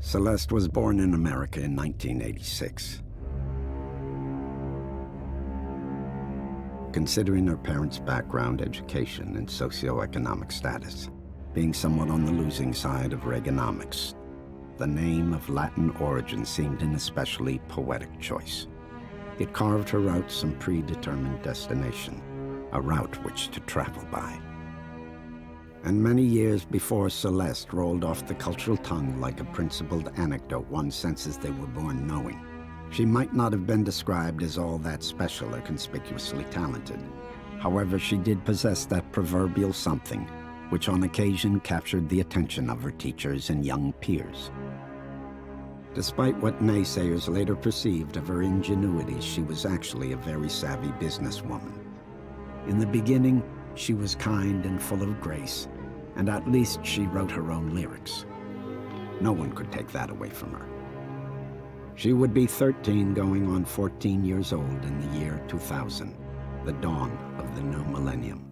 Celeste was born in America in 1986. Considering her parents' background, education, and socioeconomic status, being somewhat on the losing side of Reaganomics, the name of Latin origin seemed an especially poetic choice. It carved her out some predetermined destination, a route which to travel by. And many years before Celeste rolled off the cultural tongue like a principled anecdote one senses they were born knowing, she might not have been described as all that special or conspicuously talented. However, she did possess that proverbial something, which on occasion captured the attention of her teachers and young peers. Despite what naysayers later perceived of her ingenuity, she was actually a very savvy businesswoman. In the beginning, she was kind and full of grace, and at least she wrote her own lyrics. No one could take that away from her. She would be 13 going on 14 years old in the year 2000, the dawn of the new millennium.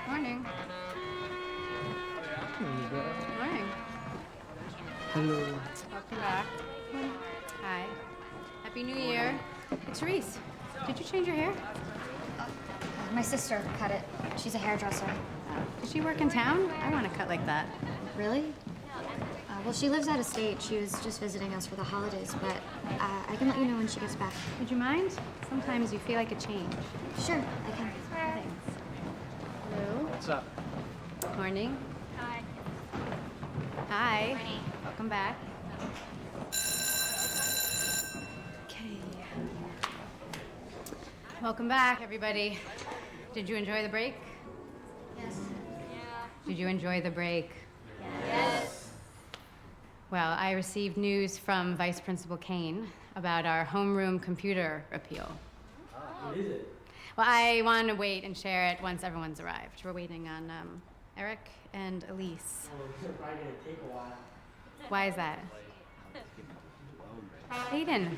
Morning. Morning. Hello. Welcome back. Hi. Happy New Year. Therese, did you change your hair? My sister cut it. She's a hairdresser. Does she work in town? I want to cut like that. Really? Well, she lives out of state. She was just visiting us for the holidays, but I can let you know when she gets back. Would you mind? Sometimes you feel like a change. Sure, I can. Thanks. Hello. What's up? Morning. Hi. Hi. Welcome back. Okay. Welcome back, everybody. Did you enjoy the break? Yes. Did you enjoy the break? Yes. Well, I received news from Vice Principal Kane about our homeroom computer appeal. What is it? Well, I want to wait and share it once everyone's arrived. We're waiting on Eric and Elise. Well, this is probably gonna take a while. Why is that? Hayden,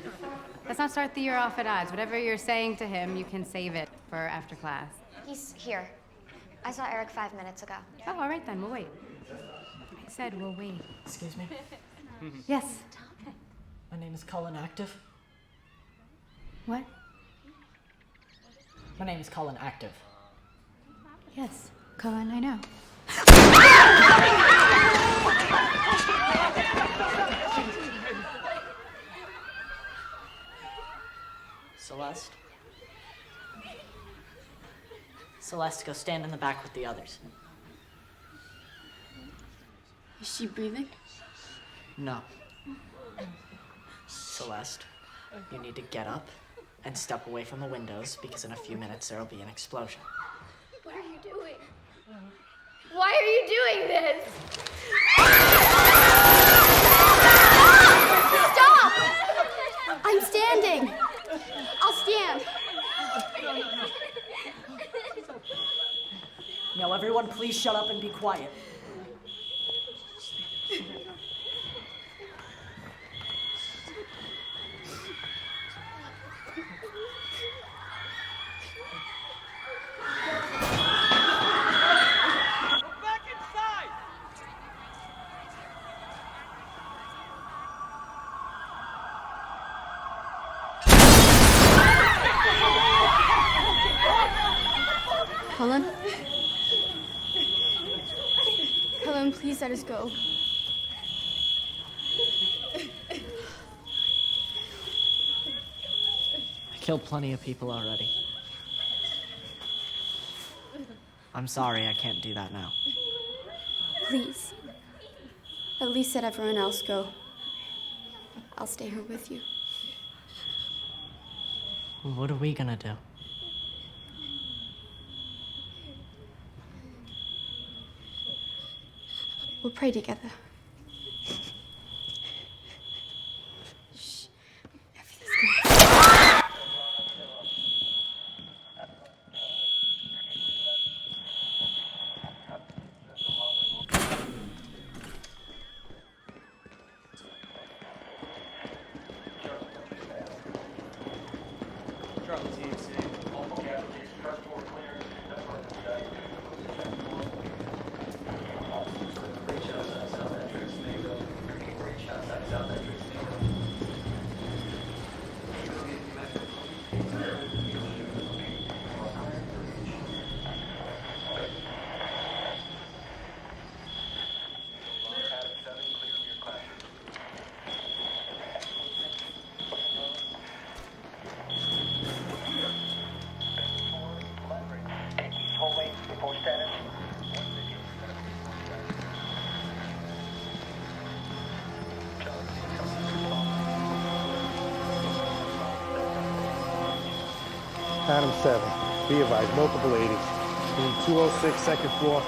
let's not start the year off at odds. Whatever you're saying to him, you can save it for after class. He's here. I saw Eric 5 minutes ago. Oh, all right then, we'll wait. I said we'll wait. Excuse me. Yes. My name is Cullen Active. What? My name is Cullen Active. Yes, Cohen, I know. Celeste? Celeste, go stand in the back with the others. Is she breathing? No. Celeste, you need to get up and step away from the windows because in a few minutes there'll be an explosion. What are you doing? Why are you doing this? Stop! I'm standing. I'll stand. Now everyone please shut up and be quiet. Cullen? Cullen, please let us go. I killed plenty of people already. I'm sorry, I can't do that now. Please. At least let everyone else go. I'll stay here with you. What are we gonna do? We'll pray together. Shh. Everything's gonna... Adam 7. Be advised, multiple 80s. Room 206, second floor.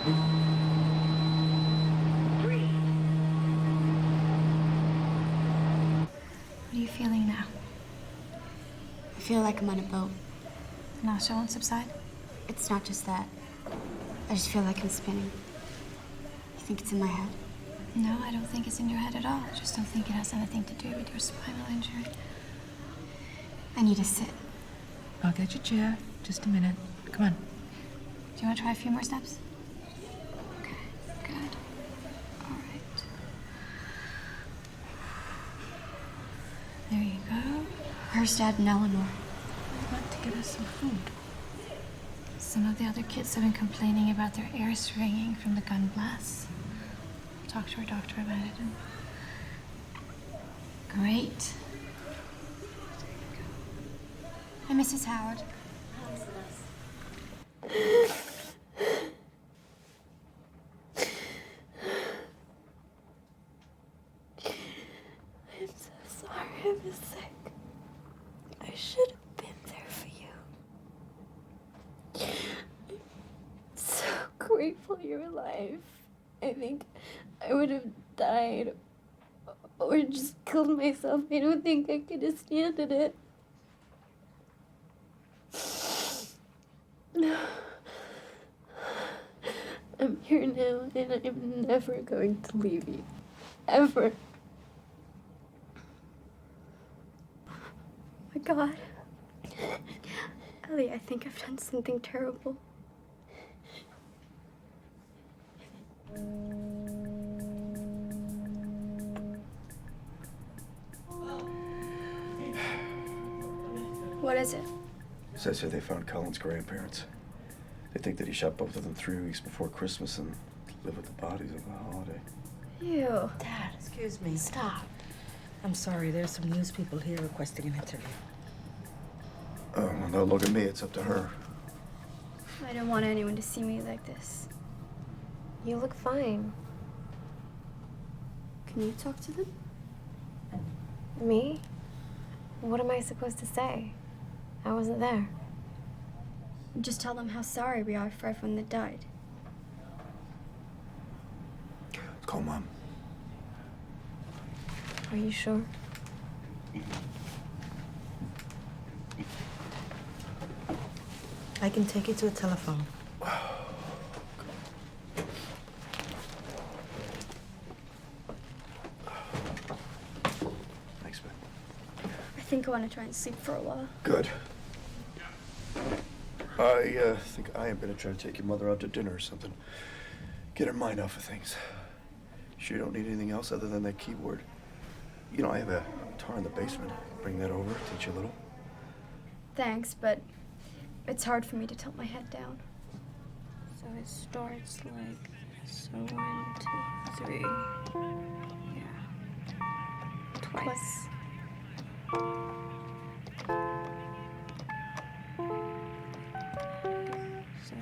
What are you feeling now? I feel like I'm on a boat. Nausea won't subside? It's not just that. I just feel like I'm spinning. You think it's in my head? No, I don't think it's in your head at all. I just don't think it has anything to do with your spinal injury. I need to sit. I'll get you a chair. Just a minute. Come on. Do you want to try a few more steps? Okay, good. All right. There you go. Where's Dad and Eleanor? I'd like to get us some food. Some of the other kids have been complaining about their ears ringing from the gun blasts. Talk to our doctor about it. Great. Hi, Mrs. Howard. I'm so sorry I was sick. I should have been there for you. I'm so grateful you're alive. I think I would have died or just killed myself. I don't think I could have stood it. I'm here now, and I'm never going to leave you. Ever. Oh my God. Ellie, I think I've done something terrible. What is it? Says here they found Colin's grandparents. They think that he shot both of them 3 weeks before Christmas and lived with the bodies of the holiday. Ew. Dad, excuse me. Stop. I'm sorry, there's some news people here requesting an interview. Oh, well, don't look at me. It's up to her. I don't want anyone to see me like this. You look fine. Can you talk to them? Me? What am I supposed to say? I wasn't there. Just tell them how sorry we are for everyone that died. Let's call Mom. Are you sure? I can take you to a telephone. Thanks, man. I think I want to try and sleep for a while. Good. I think I am gonna try to take your mother out to dinner or something. Get her mind off of things. Sure you don't need anything else other than that keyboard? You know, I have a guitar in the basement. Bring that over, teach you a little. Thanks, but it's hard for me to tilt my head down. So it starts like, so 1, 2, 3. Yeah. Twice. So.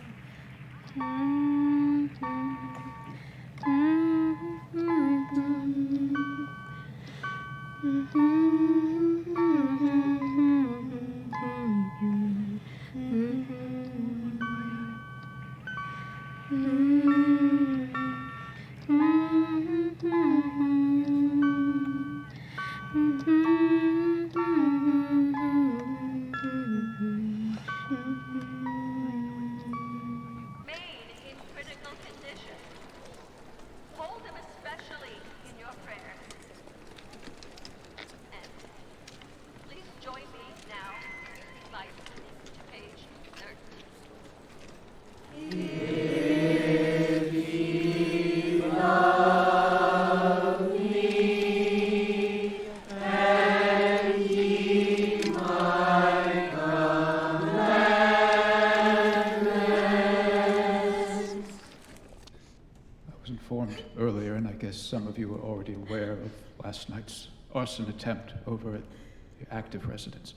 Earlier, and I guess some of you are already aware of last night's arson attempt over at the active residence.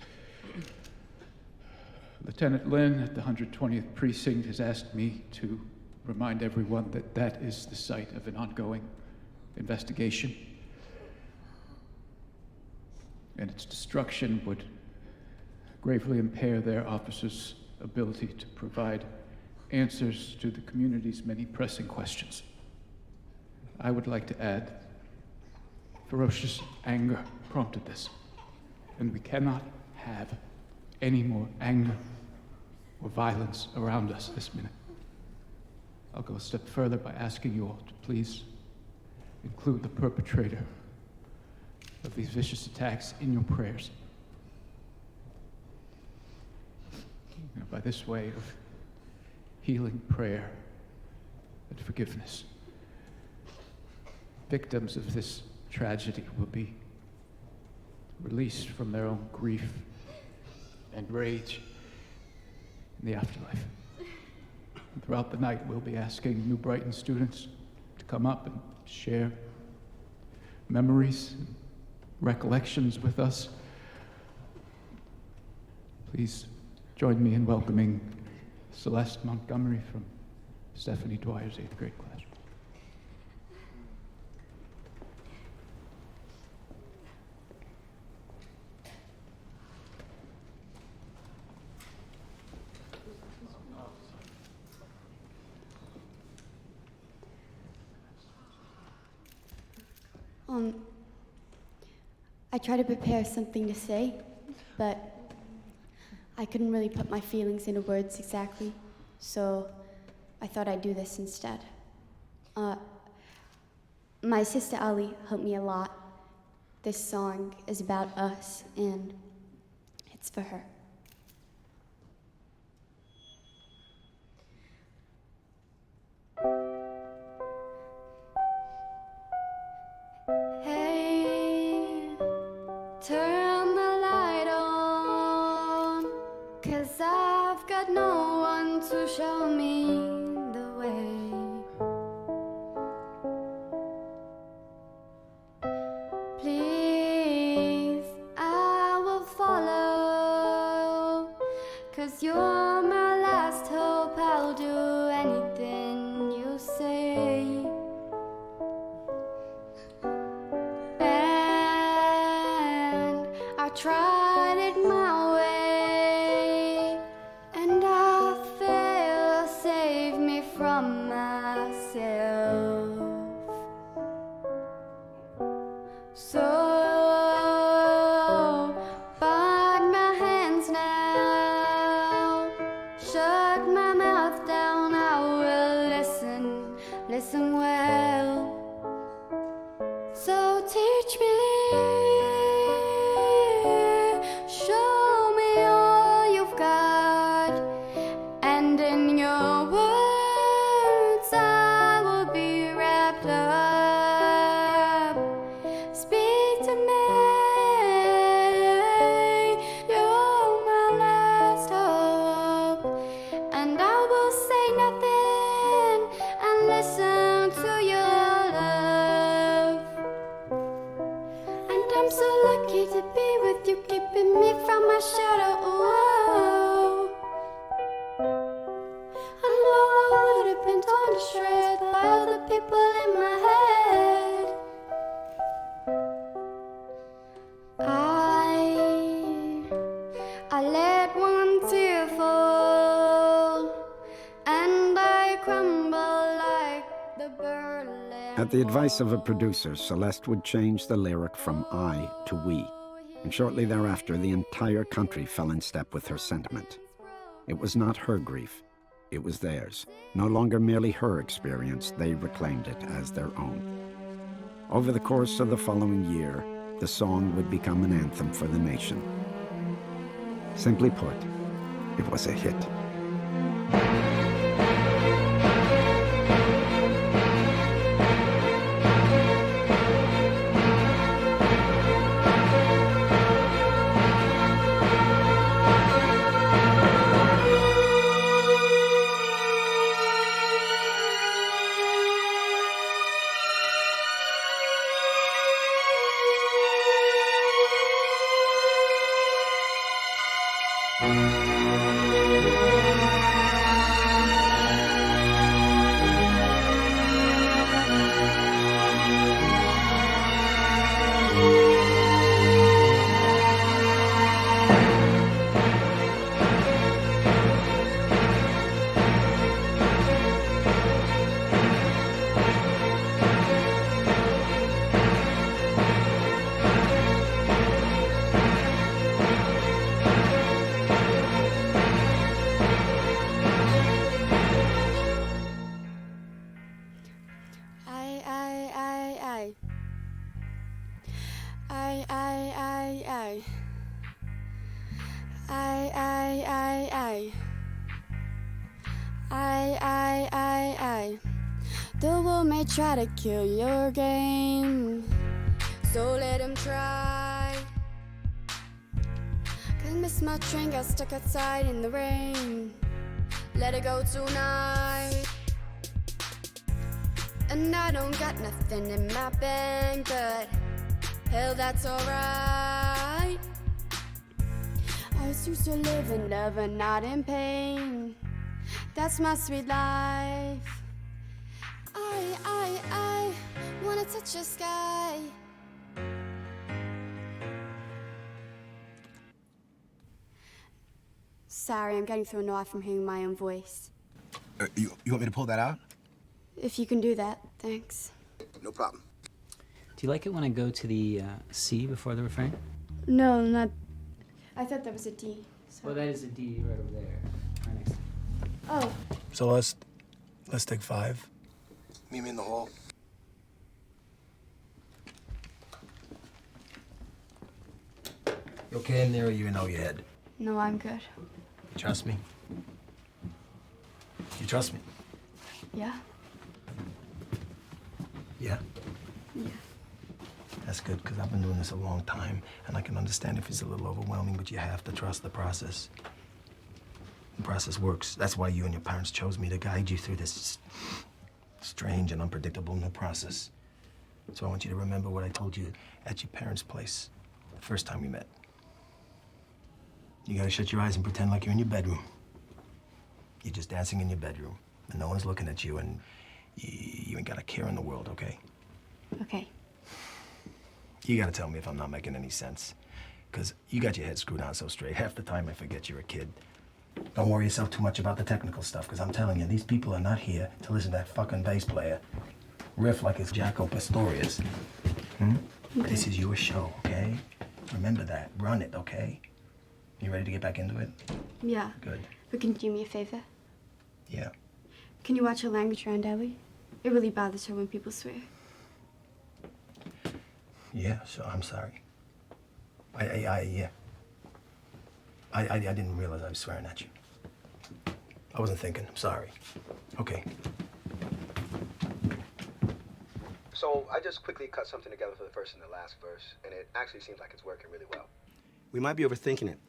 Lieutenant Lynn at the 120th Precinct has asked me to remind everyone that that is the site of an ongoing investigation, and its destruction would gravely impair their officers' ability to provide answers to the community's many pressing questions. I would like to add, ferocious anger prompted this, and we cannot have any more anger or violence around us this minute. I'll go a step further by asking you all to please include the perpetrator of these vicious attacks in your prayers. By this way of healing prayer and forgiveness, victims of this tragedy will be released from their own grief and rage in the afterlife. And throughout the night, we'll be asking New Brighton students to come up and share memories and recollections with us. Please join me in welcoming Celeste Montgomery from Stephanie Dwyer's 8th grade class. I tried to prepare something to say, but I couldn't really put my feelings into words exactly, so I thought I'd do this instead. My sister Ali helped me a lot. This song is about us, and it's for her. Turn the light on, 'cause I've got no one to show me the way. Please, I will follow, 'cause you're my last hope. I'll do anything you say. I tried it my way, and I failed. Save me from myself. So bind my hands now, shut my mouth down. I will listen well. So teach me. Show me all you've got, and in your words I will be wrapped up. Speak to me, you're my last hope, and I will say nothing and listen to your love. And I'm so lucky to be with you, keeping me from my shadow. Oh, I know I would have been torn to shreds by all the people in my head. I let one tear fall, and I crumble like the Berlin. At the advice of a producer, Celeste would change the lyric from I to we, and shortly thereafter the entire country fell in step with her sentiment. It was not her grief, it was theirs. No longer merely her experience, they reclaimed it as their own. Over the course of the following year, the song would become an anthem for the nation. Simply put, it was a hit. may try to kill your game, so let him try. Could miss my train, got stuck outside in the rain. Let it go tonight. And I don't got nothing in my bank, but hell, that's alright. I was used to live in love and not in pain. That's my sweet life. I wanna touch the sky. Sorry, I'm getting thrown off from hearing my own voice. You want me to pull that out? If you can do that, thanks. No problem. Do you like it when I go to the C before the refrain? No, not. I thought that was a D. Well, that is a D right over there. Right next to it. Oh. So let's take 5. Meet me in the hall. You okay in there, or you in over your head? No, I'm good. You trust me? You trust me? Yeah? Yeah? Yeah. That's good, because I've been doing this a long time, and I can understand if it's a little overwhelming, but you have to trust the process. The process works. That's why you and your parents chose me to guide you through this strange and unpredictable new process. So I want you to remember what I told you at your parents' place the first time we met. You gotta shut your eyes and pretend like you're in your bedroom. You're just dancing in your bedroom, and no one's looking at you, and you ain't got a care in the world, okay? Okay. You gotta tell me if I'm not making any sense. Because you got your head screwed on so straight. Half the time I forget you're a kid. Don't worry yourself too much about the technical stuff, because I'm telling you, these people are not here to listen to that fucking bass player riff like it's Jaco Pastorius. Okay. This is your show, okay? Remember that. Run it, okay? You ready to get back into it? Yeah. Good. But can you do me a favor? Yeah. Can you watch her language around Ellie? It really bothers her when people swear. Yeah, so I'm sorry. Yeah. I didn't realize I was swearing at you. I wasn't thinking. I'm sorry. Okay. So I just quickly cut something together for the first and the last verse, and it actually seems like it's working really well. We might be overthinking it.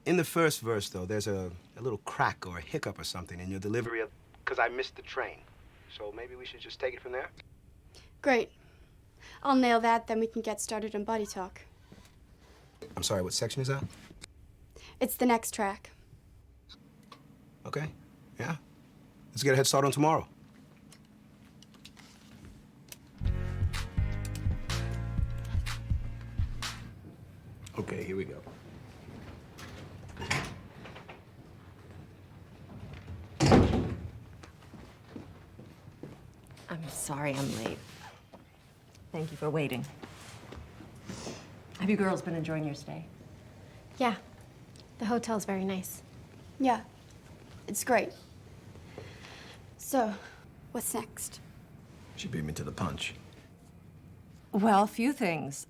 In the first verse, though, there's a little crack or a hiccup or something in your delivery of, because I missed the train. So maybe we should just take it from there? Great. I'll nail that, then we can get started on body talk. I'm sorry, what section is that? It's the next track. Okay, yeah. Let's get a head start on tomorrow. Okay, here we go. I'm sorry I'm late. Thank you for waiting. Have you girls been enjoying your stay? Yeah. The hotel's very nice. Yeah. It's great. So, what's next? She beat me to the punch. Well, a few things.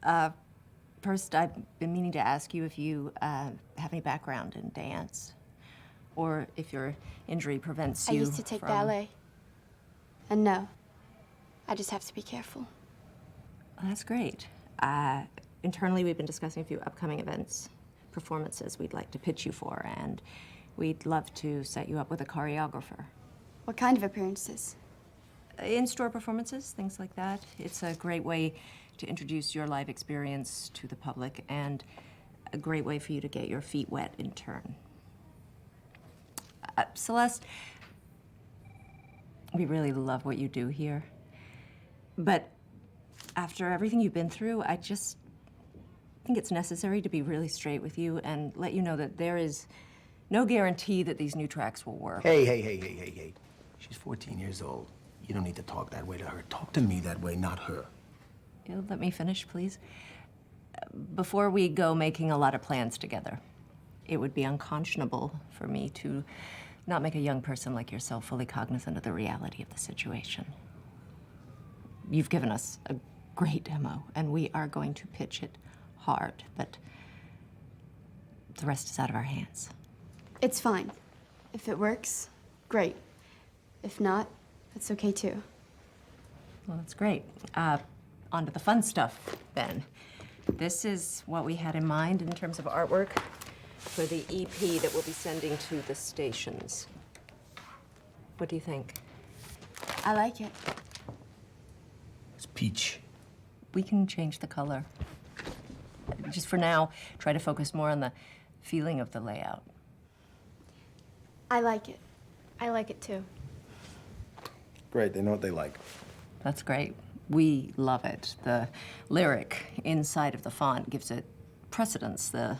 First, I've been meaning to ask you if you have any background in dance, or if your injury prevents you I used to take ballet. And no, I just have to be careful. Well, that's great. Internally, we've been discussing a few upcoming events, performances we'd like to pitch you for, and we'd love to set you up with a choreographer. What kind of appearances? In-store performances, things like that. It's a great way to introduce your live experience to the public, and a great way for you to get your feet wet in turn. Celeste, we really love what you do here, but after everything you've been through, I just think it's necessary to be really straight with you and let you know that there is no guarantee that these new tracks will work. Hey. She's 14 years old. You don't need to talk that way to her. Talk to me that way, not her. You'll let me finish, please? Before we go making a lot of plans together, it would be unconscionable for me to not make a young person like yourself fully cognizant of the reality of the situation. You've given us a great demo, and we are going to pitch it hard, but the rest is out of our hands. It's fine. If it works, great. If not, that's okay too. Well, that's great. On to the fun stuff, then. This is what we had in mind in terms of artwork for the EP that we'll be sending to the stations. What do you think? I like it. It's peach. We can change the color. Just for now, try to focus more on the feeling of the layout. I like it. I like it too. Great, they know what they like. That's great. We love it. The lyric inside of the font gives it precedence, the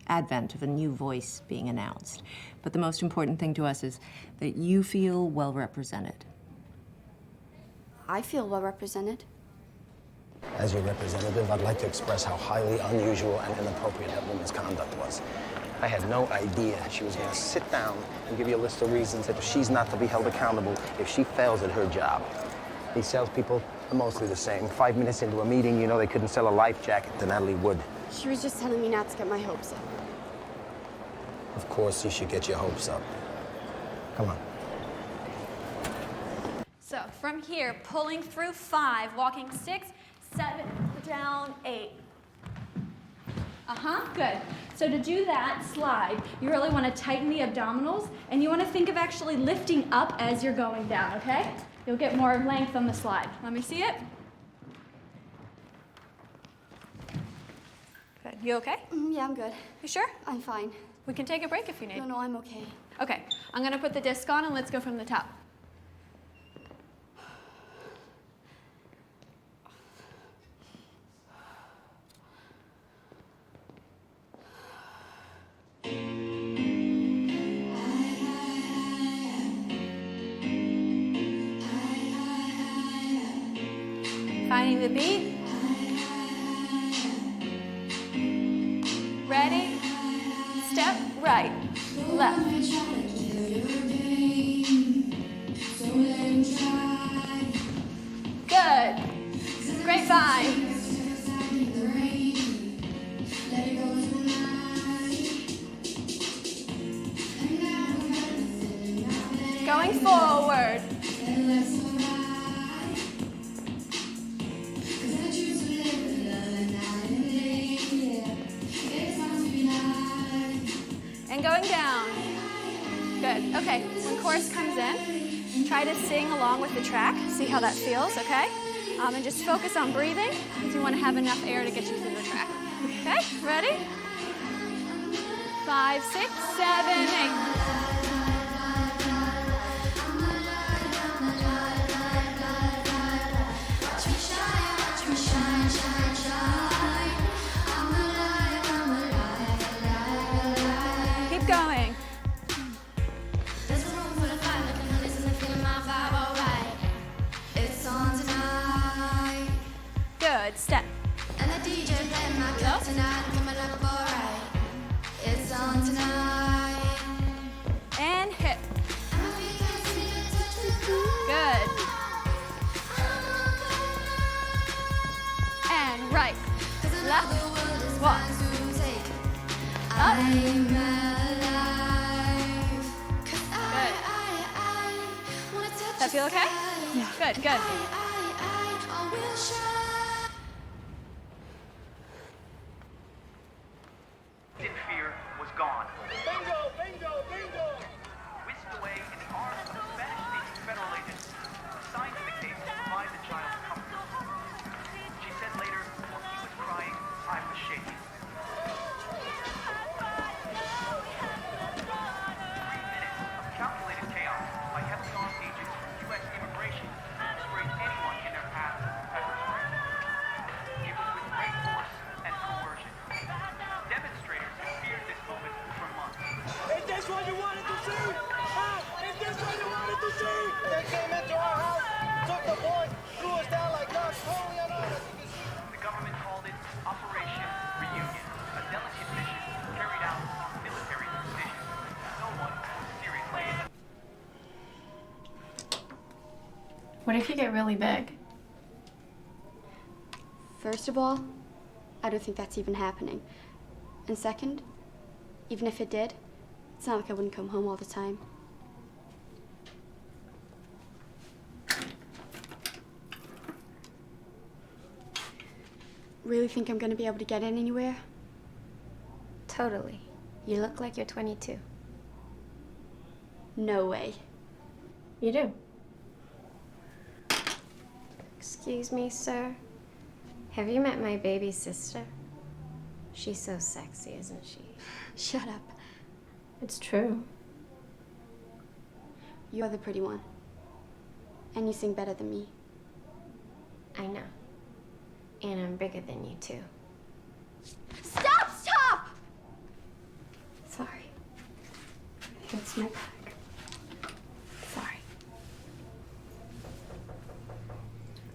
advent of a new voice being announced. But the most important thing to us is that you feel well represented. I feel well represented. As your representative, I'd like to express how highly unusual and inappropriate that woman's conduct was. I had no idea she was going to sit down and give you a list of reasons that she's not to be held accountable if she fails at her job. These salespeople are mostly the same. 5 minutes into a meeting, you know they couldn't sell a life jacket to Natalie Wood. She was just telling me not to get my hopes up. Of course, you should get your hopes up. Come on. So from here, pulling through 5, walking 6, 7, down 8. Good. So to do that slide, you really want to tighten the abdominals, and you want to think of actually lifting up as you're going down, okay? You'll get more length on the slide. Let me see it. Good. You okay? Yeah, I'm good. You sure? I'm fine. We can take a break if you need. No, I'm okay. Okay. I'm going to put the disc on, and let's go from the top. Finding the beat. Ready? Step right, left. Good. Grapevine. Going forward. And going down. Good. Okay, when chorus comes in, try to sing along with the track. See how that feels, okay? And just focus on breathing, because you want to have enough air to get you through the track. Okay, ready? 5, 6, 7, 8. Keep going. Good. Step. And the DJ playing my cup tonight, coming up alright. It's on tonight. And hip. Good. And right. Left. Walk. Up. Good. That feel okay? Yeah. Good, good. Fear was gone. Bingo, bingo, bingo! Whisked away in the arms of a Spanish-speaking federal agent assigned to the case to provide the child comfort. She said later, while he was crying, I was shaking. 3 minutes of calculated chaos by heavily armed agents from U.S. immigration to disgrace anyone in their path of pepper spray. It was with great force and coercion. Demonstrators have feared this moment for months. Is this what you wanted to see? Is this what you wanted to see? They came into our house, took the boy, threw us down like dogs, totally unarmed. The government called it Operation Reunion, a delicate mission carried out on military precision. No one was seriously injured. What if you get really big? First of all, I don't think that's even happening. And second, even if it did, it's not like I wouldn't come home all the time. really think I'm gonna be able to get in anywhere? Totally. You look like you're 22. No way. You do. Excuse me, sir. Have you met my baby sister? She's so sexy, isn't she? Shut up. It's true. You're the pretty one. And you sing better than me. I know. And I'm bigger than you, too. Stop! Stop! Sorry. It's my back. Sorry.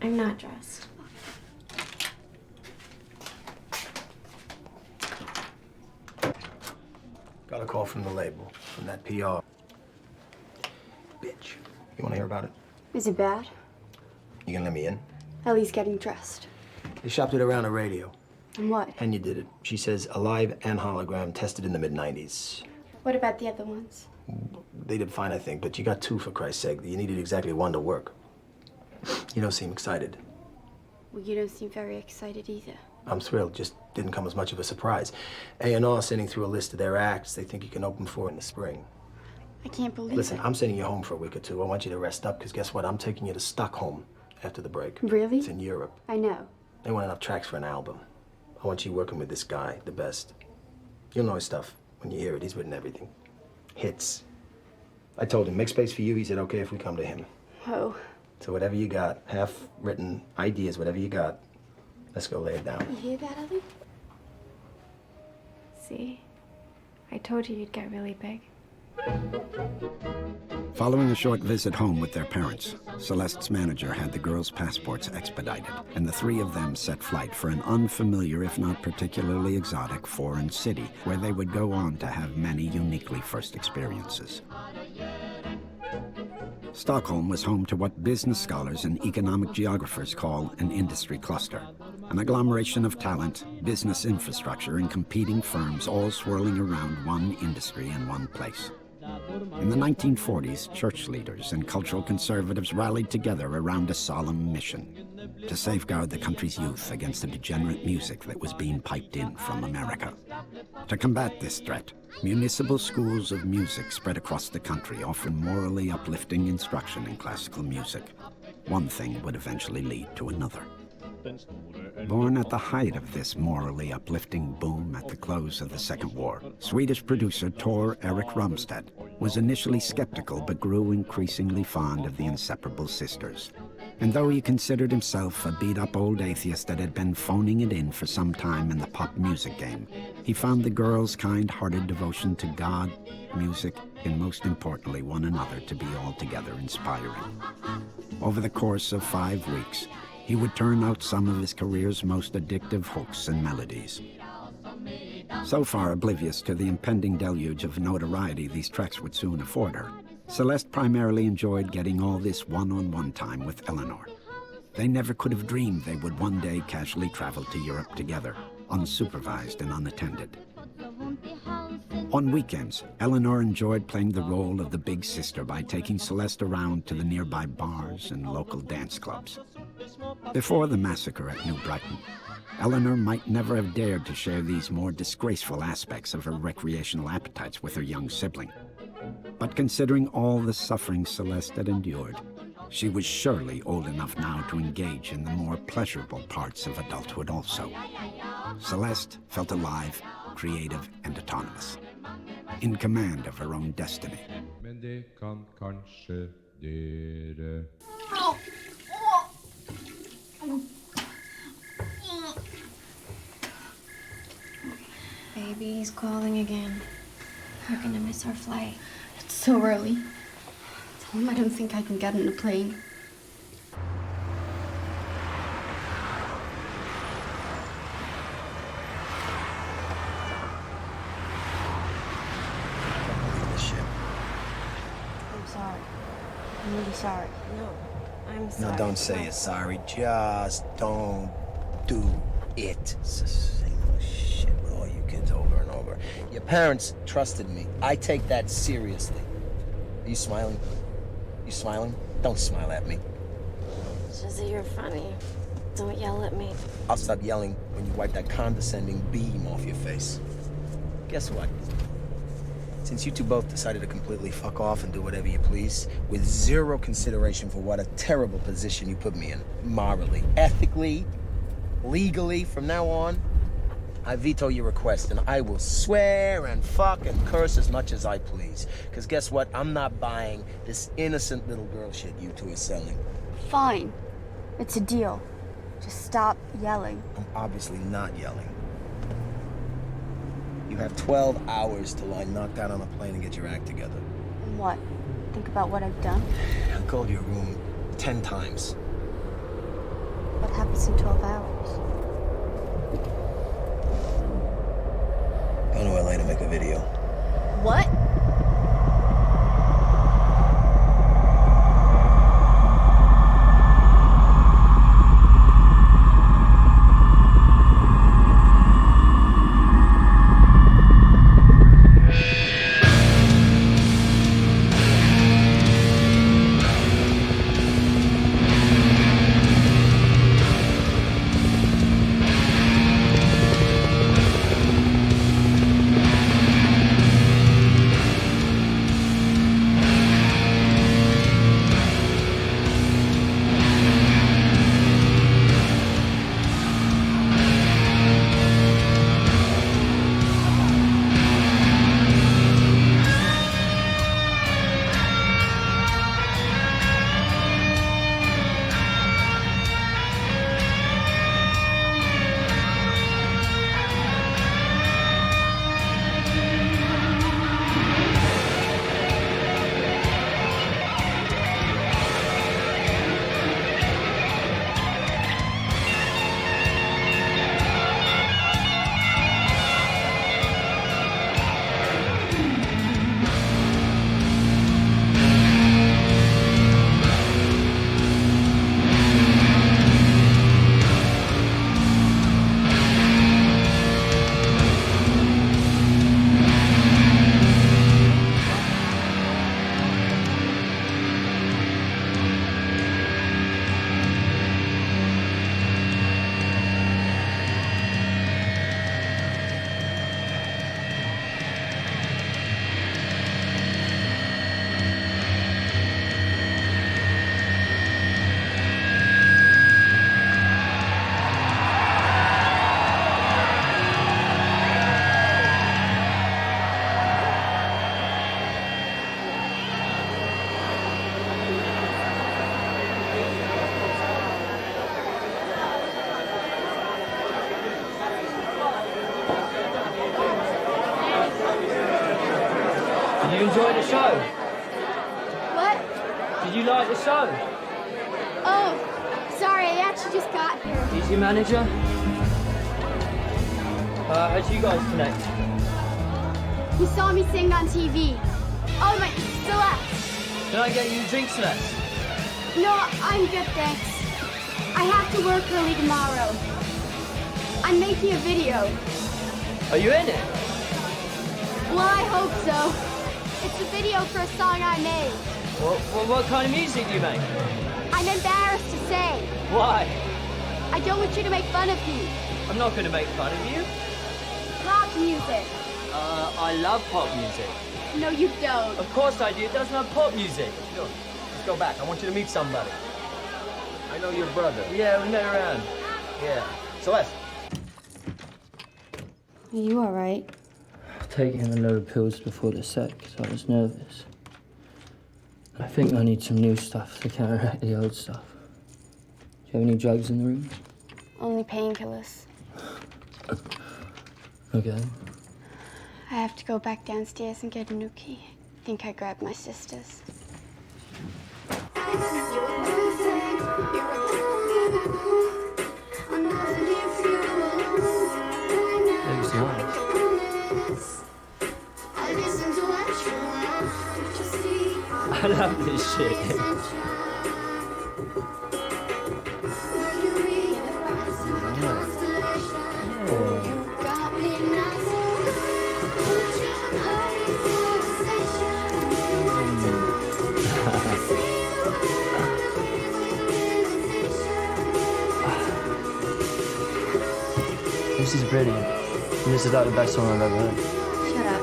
I'm not dressed. Got a call from the label, from that PR. Bitch. You wanna hear about it? Is it bad? You gonna let me in? Ellie's getting dressed. They shopped it around the radio. And what? And you did it. She says alive and hologram tested in the mid-90s. What about the other ones? They did fine, I think, but you got two, for Christ's sake. You needed exactly one to work. You don't seem excited. Well, you don't seem very excited either. I'm thrilled. Just didn't come as much of a surprise. A&R sending through a list of their acts they think you can open for in the spring. I can't believe Listen, it. I'm sending you home for a week or two. I want you to rest up, because guess what? I'm taking you to Stockholm after the break. Really? It's in Europe. I know. They want enough tracks for an album. I want you working with this guy, the best. You'll know his stuff when you hear it. He's written everything. Hits. I told him, make space for you. He said, okay if we come to him. Oh. So whatever you got, half-written ideas, whatever you got, let's go lay it down. You hear that, Ellie? See? I told you you'd get really big. Following a short visit home with their parents, Celeste's manager had the girls' passports expedited, and the three of them set flight for an unfamiliar, if not particularly exotic, foreign city where they would go on to have many uniquely first experiences. Stockholm was home to what business scholars and economic geographers call an industry cluster, an agglomeration of talent, business infrastructure, and competing firms all swirling around one industry in one place. In the 1940s, church leaders and cultural conservatives rallied together around a solemn mission: to safeguard the country's youth against the degenerate music that was being piped in from America. To combat this threat, municipal schools of music spread across the country, offering morally uplifting instruction in classical music. One thing would eventually lead to another. Born at the height of this morally uplifting boom at the close of the Second War, Swedish producer Tor Erik Rumstedt was initially skeptical but grew increasingly fond of the inseparable sisters. And though he considered himself a beat-up old atheist that had been phoning it in for some time in the pop music game, he found the girls' kind-hearted devotion to God, music, and most importantly one another to be altogether inspiring. Over the course of 5 weeks, he would turn out some of his career's most addictive hooks and melodies. So far oblivious to the impending deluge of notoriety these tracks would soon afford her, Celeste primarily enjoyed getting all this one-on-one time with Eleanor. They never could have dreamed they would one day casually travel to Europe together, unsupervised and unattended. On weekends, Eleanor enjoyed playing the role of the big sister by taking Celeste around to the nearby bars and local dance clubs. Before the massacre at New Brighton, Eleanor might never have dared to share these more disgraceful aspects of her recreational appetites with her young sibling. But considering all the suffering Celeste had endured, she was surely old enough now to engage in the more pleasurable parts of adulthood also. Celeste felt alive, creative, and autonomous, in command of her own destiny. Men det kan kanskje dere. Baby's calling again. We're gonna miss our flight. It's so early. Tell him I don't think I can get on a plane. I'm sorry. I'm really sorry. No, I'm sorry. No, don't say you're sorry. Just don't do it. It's the same old shit with all you kids over and over. Your parents trusted me. I take that seriously. Are you smiling? You smiling? Don't smile at me. It's just that you're funny. Don't yell at me. I'll stop yelling when you wipe that condescending beam off your face. Guess what? Since you two both decided to completely fuck off and do whatever you please, with zero consideration for what a terrible position you put me in, morally, ethically, legally, from now on, I veto your request, and I will swear and fuck and curse as much as I please. Because guess what? I'm not buying this innocent little girl shit you two are selling. Fine. It's a deal. Just stop yelling. I'm obviously not yelling. You have 12 hours till I knock down on a plane and get your act together. And what? Think about what I've done? I called your room 10 times. What happens in 12 hours? Go to LA to make a video. What? Did you enjoy the show? What? Did you like the show? Oh, sorry, I actually just got here. He's your manager? How'd you guys connect? He saw me sing on TV. Oh, my, Celeste. Can I get you a drink, Celeste? No, I'm good, thanks. I have to work early tomorrow. I'm making a video. Are you in it? Well, I hope so. It's a video for a song I made. What kind of music do you make? I'm embarrassed to say. Why? I don't want you to make fun of me. I'm not going to make fun of you. Pop music. I love pop music. No, you don't. Of course I do. It doesn't have pop music. Sure. Let's go back. I want you to meet somebody. I know your brother. Yeah, we met around. Yeah. Celeste. Are you all right? Taking a load of pills before the set because I was nervous. I think I need some new stuff to counteract the old stuff. Do you have any drugs in the room? Only painkillers. Okay. I have to go back downstairs and get a new key. I think I grabbed my sister's. It was nice. I love this shit. This is brilliant. And this is like the best song I've ever heard. Shut up.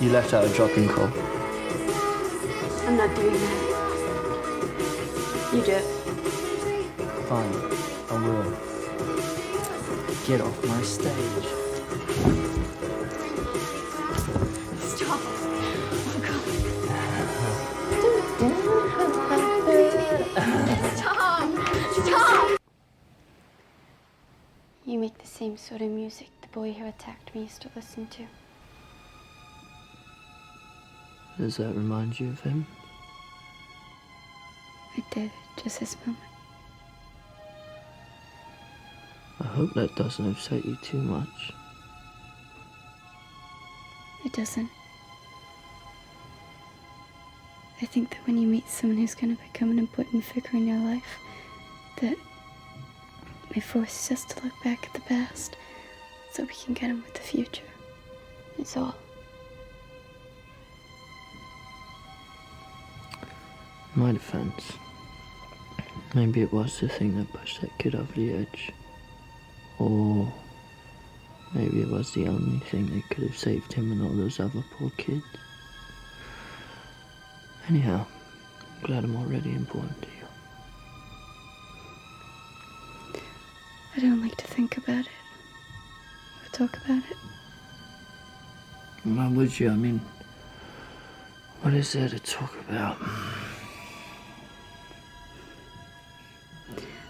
You left out a drop in Cole. I'm not doing that. You do it. Fine, I will. Get off my stage. Stop. Stop. Stop. You make the same sort of music the boy who attacked me used to listen to. Does that remind you of him? It did, just this moment. I hope that doesn't upset you too much. It doesn't. I think that when you meet someone who's going to become an important figure in your life, that my force is just to look back at the past so we can get on with the future. It's all. In my defense, maybe it was the thing that pushed that kid over the edge. Or maybe it was the only thing that could have saved him and all those other poor kids. Anyhow, I'm glad I'm already important to you. I don't like to think about it or talk about it. Why would you? I mean, what is there to talk about?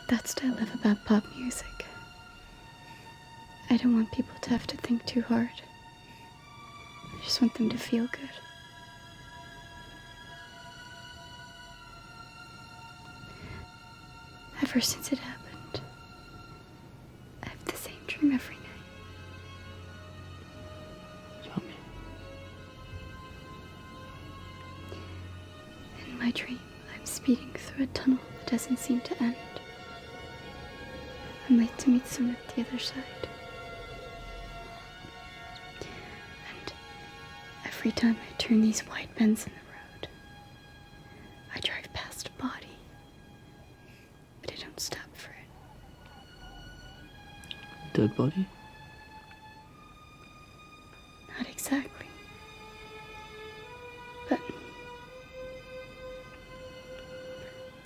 That's what I love about pop music. I don't want people to have to think too hard. I just want them to feel good. Ever since it happened, I have the same dream every night. Tell me. In my dream, I'm speeding through a tunnel that doesn't seem to end. I'm late to meet someone at the other side. And every time I turn these wide bends in the road, I drive past a body. But I don't stop for it. Dead body? Not exactly. But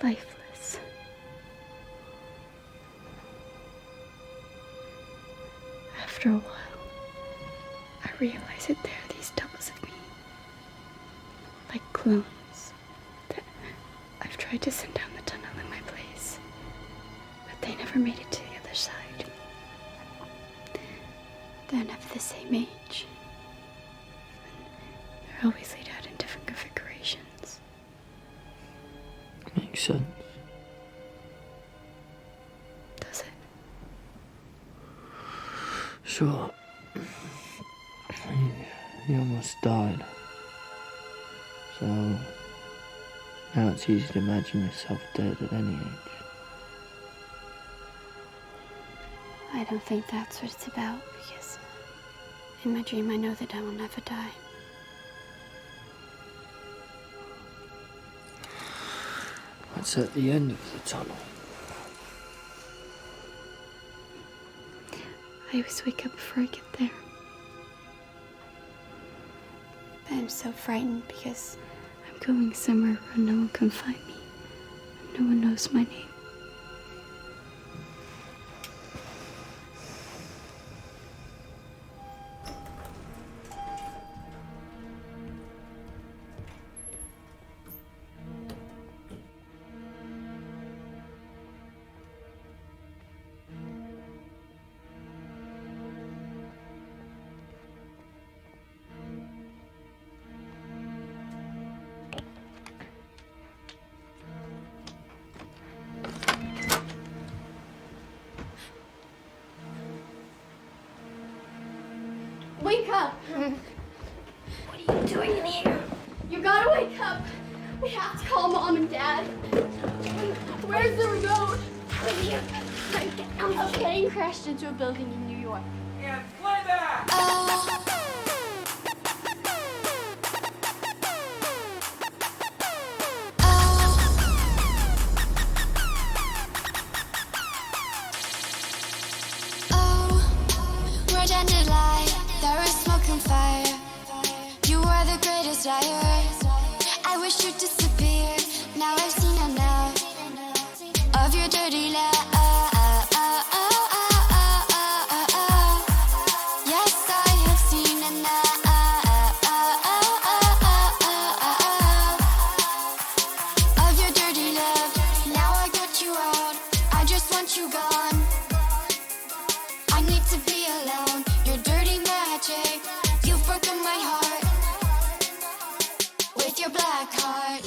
lifeless. After a while, I realize that there are these doubles of me, like clones, that I've tried to send down the tunnel in my place, but they never made it to the other side. They're never the same age. And they're always laid out in different configurations. Makes sense. Does it? Sure. You almost died. So now it's easy to imagine yourself dead at any age. I don't think that's what it's about, because in my dream I know that I will never die. What's at the end of the tunnel? I always wake up before I get there. But I'm so frightened because I'm going somewhere where no one can find me. And no one knows my name. Wake up! What are you doing in here? You gotta wake up! We have to call Mom and Dad. Where's the remote? A plane crashed into a building in New York. And play that! Oh. desire. I wish you'd disappear. Now I've seen enough of your dirty love. Yes, I have seen enough of your dirty love. Now I got you out. I just want you gone. I need to be alone. Your dirty magic. You've broken my heart with your black heart.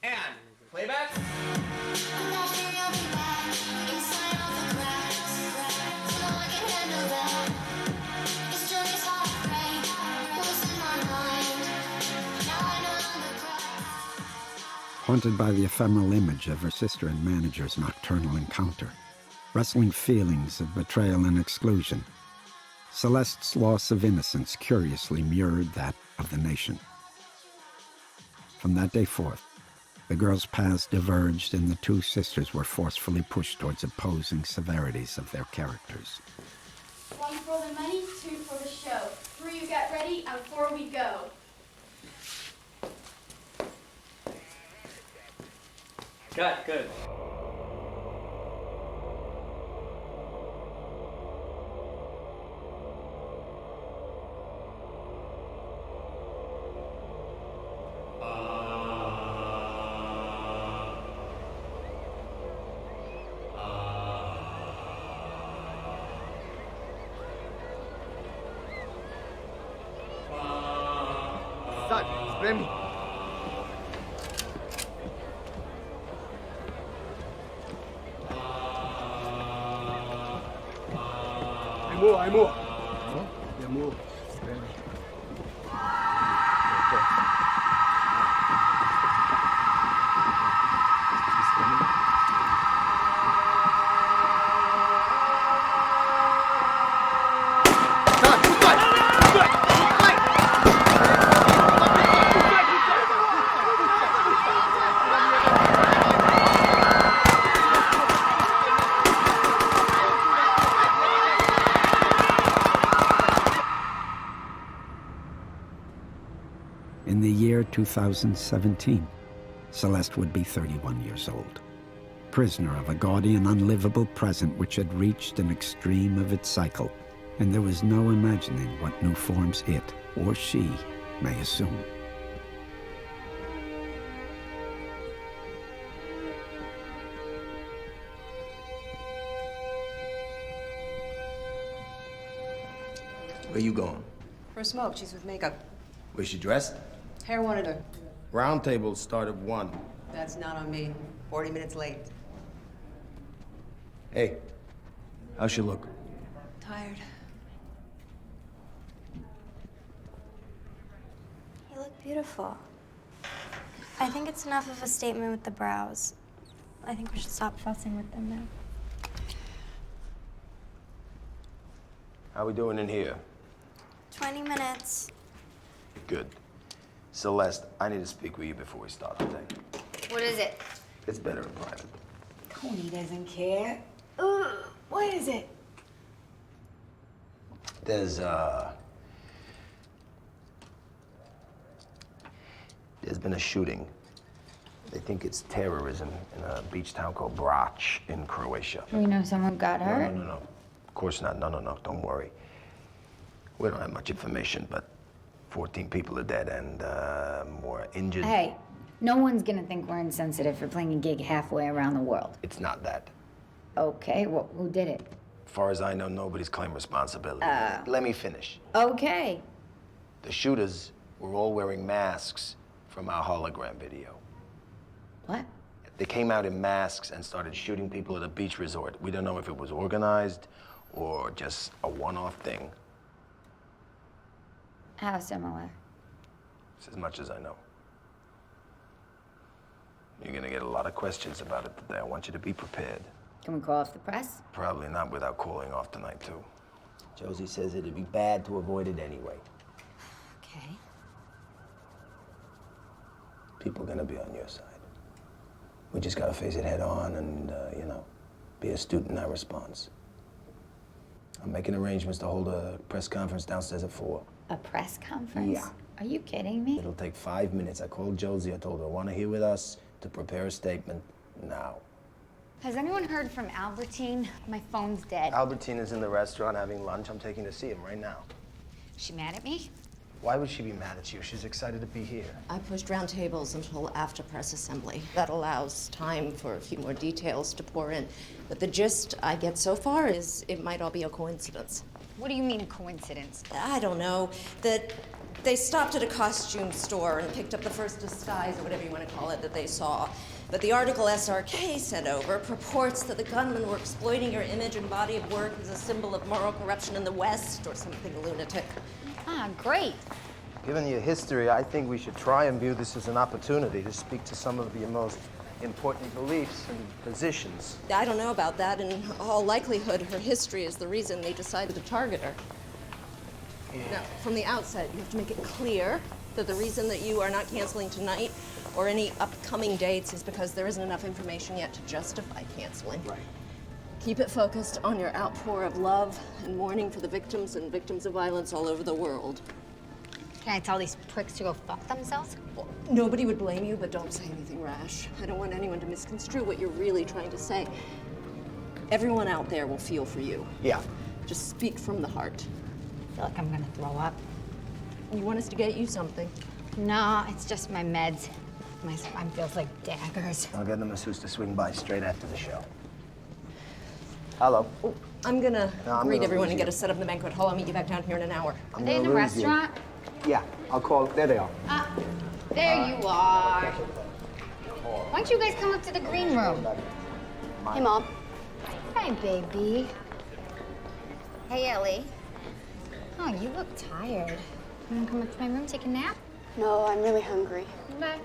And playback. Haunted by the ephemeral image of her sister and manager's nocturnal encounter, wrestling feelings of betrayal and exclusion, Celeste's loss of innocence curiously mirrored that of the nation. From that day forth, the girls' paths diverged and the two sisters were forcefully pushed towards opposing severities of their characters. 1 for the money, 2 for the show. 3, you get ready, and 4, we go. Cut, good. Spremi. Amor. Amor. Spremi. In the year 2017, Celeste would be 31 years old, prisoner of a gaudy and unlivable present which had reached an extreme of its cycle, and there was no imagining what new forms it or she may assume. Where you going? For a smoke, she's with makeup. Where's she dressed? Hair wanted her. Round table start at 1. That's not on me. 40 minutes late. Hey, how's she look? Tired. You look beautiful. I think it's enough of a statement with the brows. I think we should stop fussing with them now. How we doing in here? 20 minutes. Good. Celeste, I need to speak with you before we start today. What is it? It's better in private. Tony doesn't care. What is it? There's been a shooting. They think it's terrorism in a beach town called Brač in Croatia. We know someone got hurt? No. Of course not. No. Don't worry. We don't have much information, but 14 people are dead and more injured. Hey, no one's gonna think we're insensitive for playing a gig halfway around the world. It's not that. Okay, well, who did it? As far as I know, nobody's claimed responsibility. Let me finish. Okay. The shooters were all wearing masks from our hologram video. What? They came out in masks and started shooting people at a beach resort. We don't know if it was organized or just a one-off thing. How similar? It's as much as I know. You're gonna get a lot of questions about it today. I want you to be prepared. Can we call off the press? Probably not without calling off tonight, too. Josie says it'd be bad to avoid it anyway. Okay. People are gonna be on your side. We just gotta face it head on and, be astute in our response. I'm making arrangements to hold a press conference downstairs at 4. A press conference? Yeah. Are you kidding me? It'll take 5 minutes. I called Josie. I told her I want her here with us to prepare a statement now. Has anyone heard from Albertine? My phone's dead. Albertine is in the restaurant having lunch. I'm taking her to see him right now. She mad at me? Why would she be mad at you? She's excited to be here. I pushed round tables until after press assembly. That allows time for a few more details to pour in. But the gist I get so far is it might all be a coincidence. What do you mean, coincidence? I don't know. That they stopped at a costume store and picked up the first disguise, or whatever you want to call it, that they saw. But the article SRK sent over purports that the gunmen were exploiting your image and body of work as a symbol of moral corruption in the West, or something lunatic. Ah, great. Given your history, I think we should try and view this as an opportunity to speak to some of your most important beliefs and positions. I don't know about that. In all likelihood, her history is the reason they decided to target her. Now, from the outset, you have to make it clear that the reason that you are not canceling tonight or any upcoming dates is because there isn't enough information yet to justify canceling. Right. Keep it focused on your outpour of love and mourning for the victims and victims of violence all over the world. Can I tell these pricks to go fuck themselves? Well, nobody would blame you, but don't say anything rash. I don't want anyone to misconstrue what you're really trying to say. Everyone out there will feel for you. Yeah. Just speak from the heart. I feel like I'm gonna throw up. You want us to get you something? No, it's just my meds. My spine feels like daggers. I'll get the masseuse to swing by straight after the show. Hello. Oh, I'm gonna No, greet everyone and get us set up in the banquet hall. I'll meet you back down here in an hour. Are they in the restaurant? Yeah, I'll call. There they are. There you are. Why don't you guys come up to the green room? Hey, Mom. Hi, baby. Hey, Ellie. Oh, you look tired. You wanna come up to my room, take a nap? No, I'm really hungry. Okay.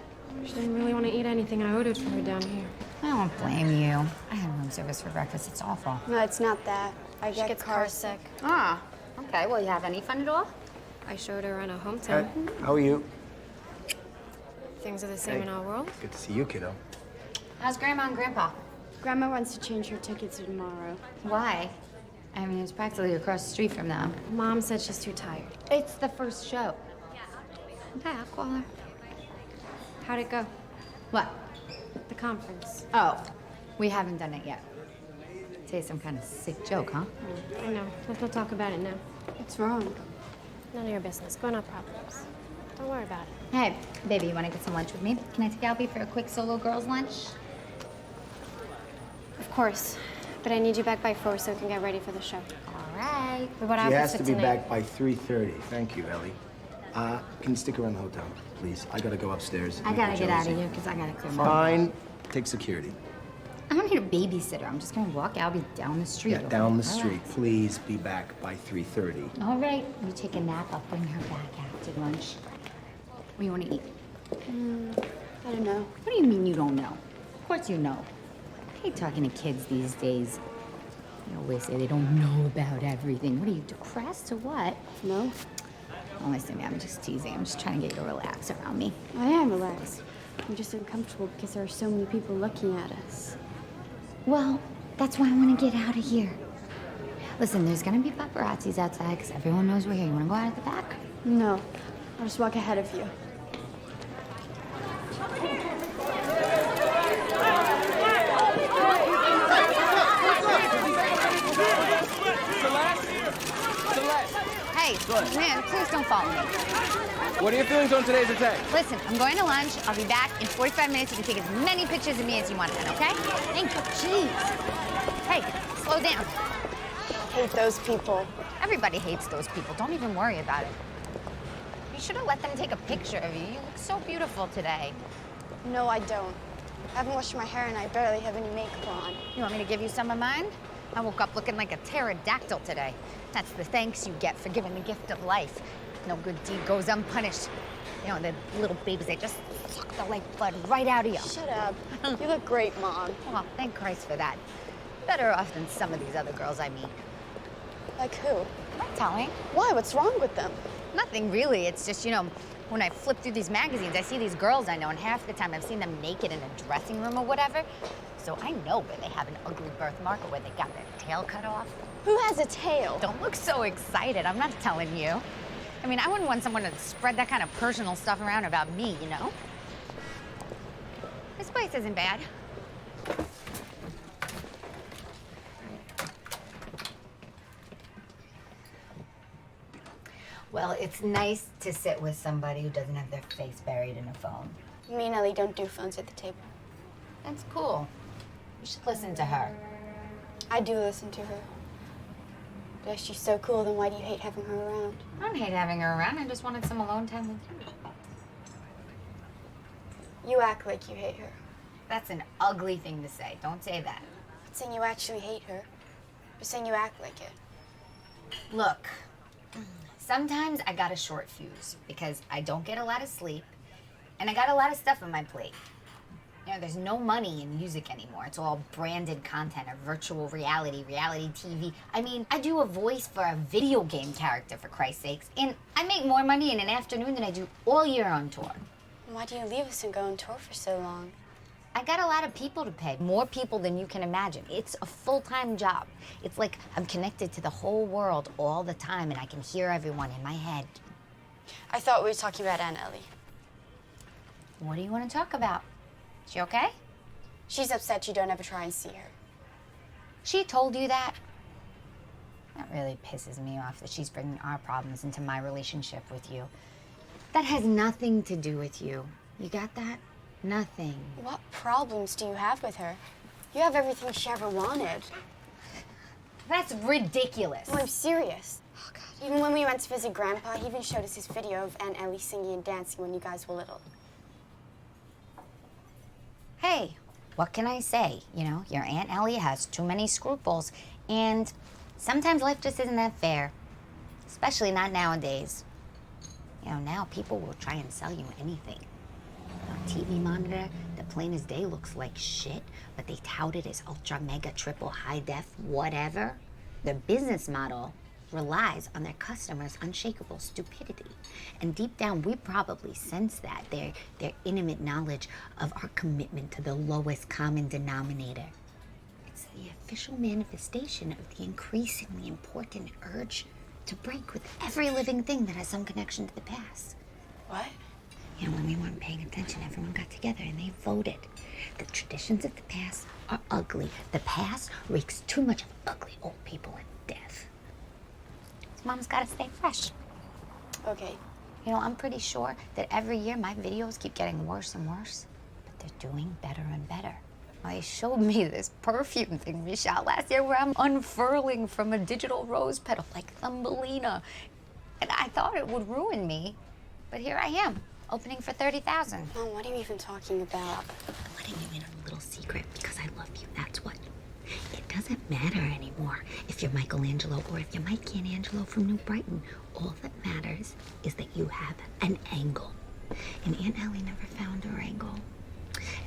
She didn't really want to eat anything I ordered for her down here. I don't blame you. I had room service for breakfast. It's awful. No, it's not that. I She gets car sick. Ah, okay. Well, you have any fun at all? I showed her around a hometown. How are you? Things are the same in our world. Good to see you, kiddo. How's Grandma and Grandpa? Grandma wants to change her tickets tomorrow. Why? I mean, it's practically across the street from them. Mom said she's too tired. It's the first show. Okay, I'll call her. How'd it go? What? The conference. Oh, we haven't done it yet. Say some kind of sick joke, huh? I know. We'll talk about it now. What's wrong? None of your business. Grown up problems. Don't worry about it. Hey, baby, you want to get some lunch with me? Can I take Albie for a quick solo girls' lunch? Of course. But I need you back by 4 so we can get ready for the show. All right. What She outfits has for to be tonight? back by 3:30. Thank you, Ellie. Can you stick around the hotel, please? I gotta go upstairs. I meet gotta with get out Josie. of here because I gotta clear my. Fine. Take security. I don't need a babysitter. I'm just gonna walk Albie down the street. Yeah, okay? down the All street. right. Please be back by 3:30. All right. You take a nap. I'll bring her back after lunch. What do you want to eat? I don't know. What do you mean you don't know? Of course you know. I hate talking to kids these days. They always say they don't know about everything. What are you, depressed or what? No. Oh, listen, man, I'm just teasing. I'm just trying to get you to relax around me. I am relaxed. I'm just uncomfortable because there are so many people looking at us. Well, that's why I want to get out of here. Listen, there's gonna be paparazzis outside because everyone knows we're here. You want to go out at the back? No. I'll just walk ahead of you. Hey, man, please don't follow me. What are your feelings on today's attack? Listen, I'm going to lunch. I'll be back in 45 minutes. You can take as many pictures of me as you want then, okay? Thank you. Jeez. Hey, slow down. I hate those people. Everybody hates those people. Don't even worry about it. You should have let them take a picture of you. You look so beautiful today. No, I don't. I haven't washed my hair and I barely have any makeup on. You want me to give you some of mine? I woke up looking like a pterodactyl today. That's the thanks you get for giving the gift of life. No good deed goes unpunished. You know, the little babies, they just suck the lifeblood right out of you. Shut up. You look great, Mom. Well, thank Christ for that. Better off than some of these other girls I meet. Like who? I'm not telling. Why? What's wrong with them? Nothing really. It's just, you know, when I flip through these magazines, I see these girls I know, and half the time I've seen them naked in a dressing room or whatever. So I know where they have an ugly birthmark or where they got their tail cut off. Who has a tail? Don't look so excited. I'm not telling you. I mean, I wouldn't want someone to spread that kind of personal stuff around about me, you know? This place isn't bad. Well, it's nice to sit with somebody who doesn't have their face buried in a phone. Me and Ellie don't do phones at the table. That's cool. You should listen to her. I do listen to her. But if she's so cool, then why do you hate having her around? I don't hate having her around. I just wanted some alone time with you. You act like you hate her. That's an ugly thing to say. Don't say that. I'm not saying you actually hate her. I'm saying you act like it. Look, sometimes I got a short fuse because I don't get a lot of sleep and I got a lot of stuff on my plate. You know, there's no money in music anymore. It's all branded content or virtual reality, reality TV. I mean, I do a voice for a video game character, for Christ's sakes, and I make more money in an afternoon than I do all year on tour. Why do you leave us and go on tour for so long? I got a lot of people to pay, more people than you can imagine. It's a full-time job. It's like I'm connected to the whole world all the time and I can hear everyone in my head. I thought we were talking about Aunt Ellie. What do you want to talk about? She okay? She's upset you don't ever try and see her. She told you that? That really pisses me off that she's bringing our problems into my relationship with you. That has nothing to do with you. You got that? Nothing. What problems do you have with her? You have everything she ever wanted. That's ridiculous. No, I'm serious. Oh, God. Even when we went to visit Grandpa, he even showed us his video of Aunt Ellie singing and dancing when you guys were little. Hey, what can I say? You know, your Aunt Ellie has too many scruples, and sometimes life just isn't that fair. Especially not nowadays. You know, now people will try and sell you anything. A TV monitor that plain as day looks like shit, but they tout it as ultra mega triple high def whatever. Their business model relies on their customers' unshakable stupidity. And deep down, we probably sense that, their intimate knowledge of our commitment to the lowest common denominator. It's the official manifestation of the increasingly important urge to break with every living thing that has some connection to the past. What? You know, when we weren't paying attention, everyone got together and they voted. The traditions of the past are ugly. The past reeks too much of ugly old people and death. So Mom's gotta stay fresh. Okay. You know, I'm pretty sure that every year my videos keep getting worse and worse, but they're doing better and better. They showed me this perfume thing we shot last year where I'm unfurling from a digital rose petal like Thumbelina. And I thought it would ruin me, but here I am, opening for 30,000. Mom, what are you even talking about? I'm letting you in on a little secret because I love you, that's what. It doesn't matter anymore if you're Michelangelo or if you're Mike Angelo from New Brighton. All that matters is that you have an angle. And Aunt Ellie never found her angle.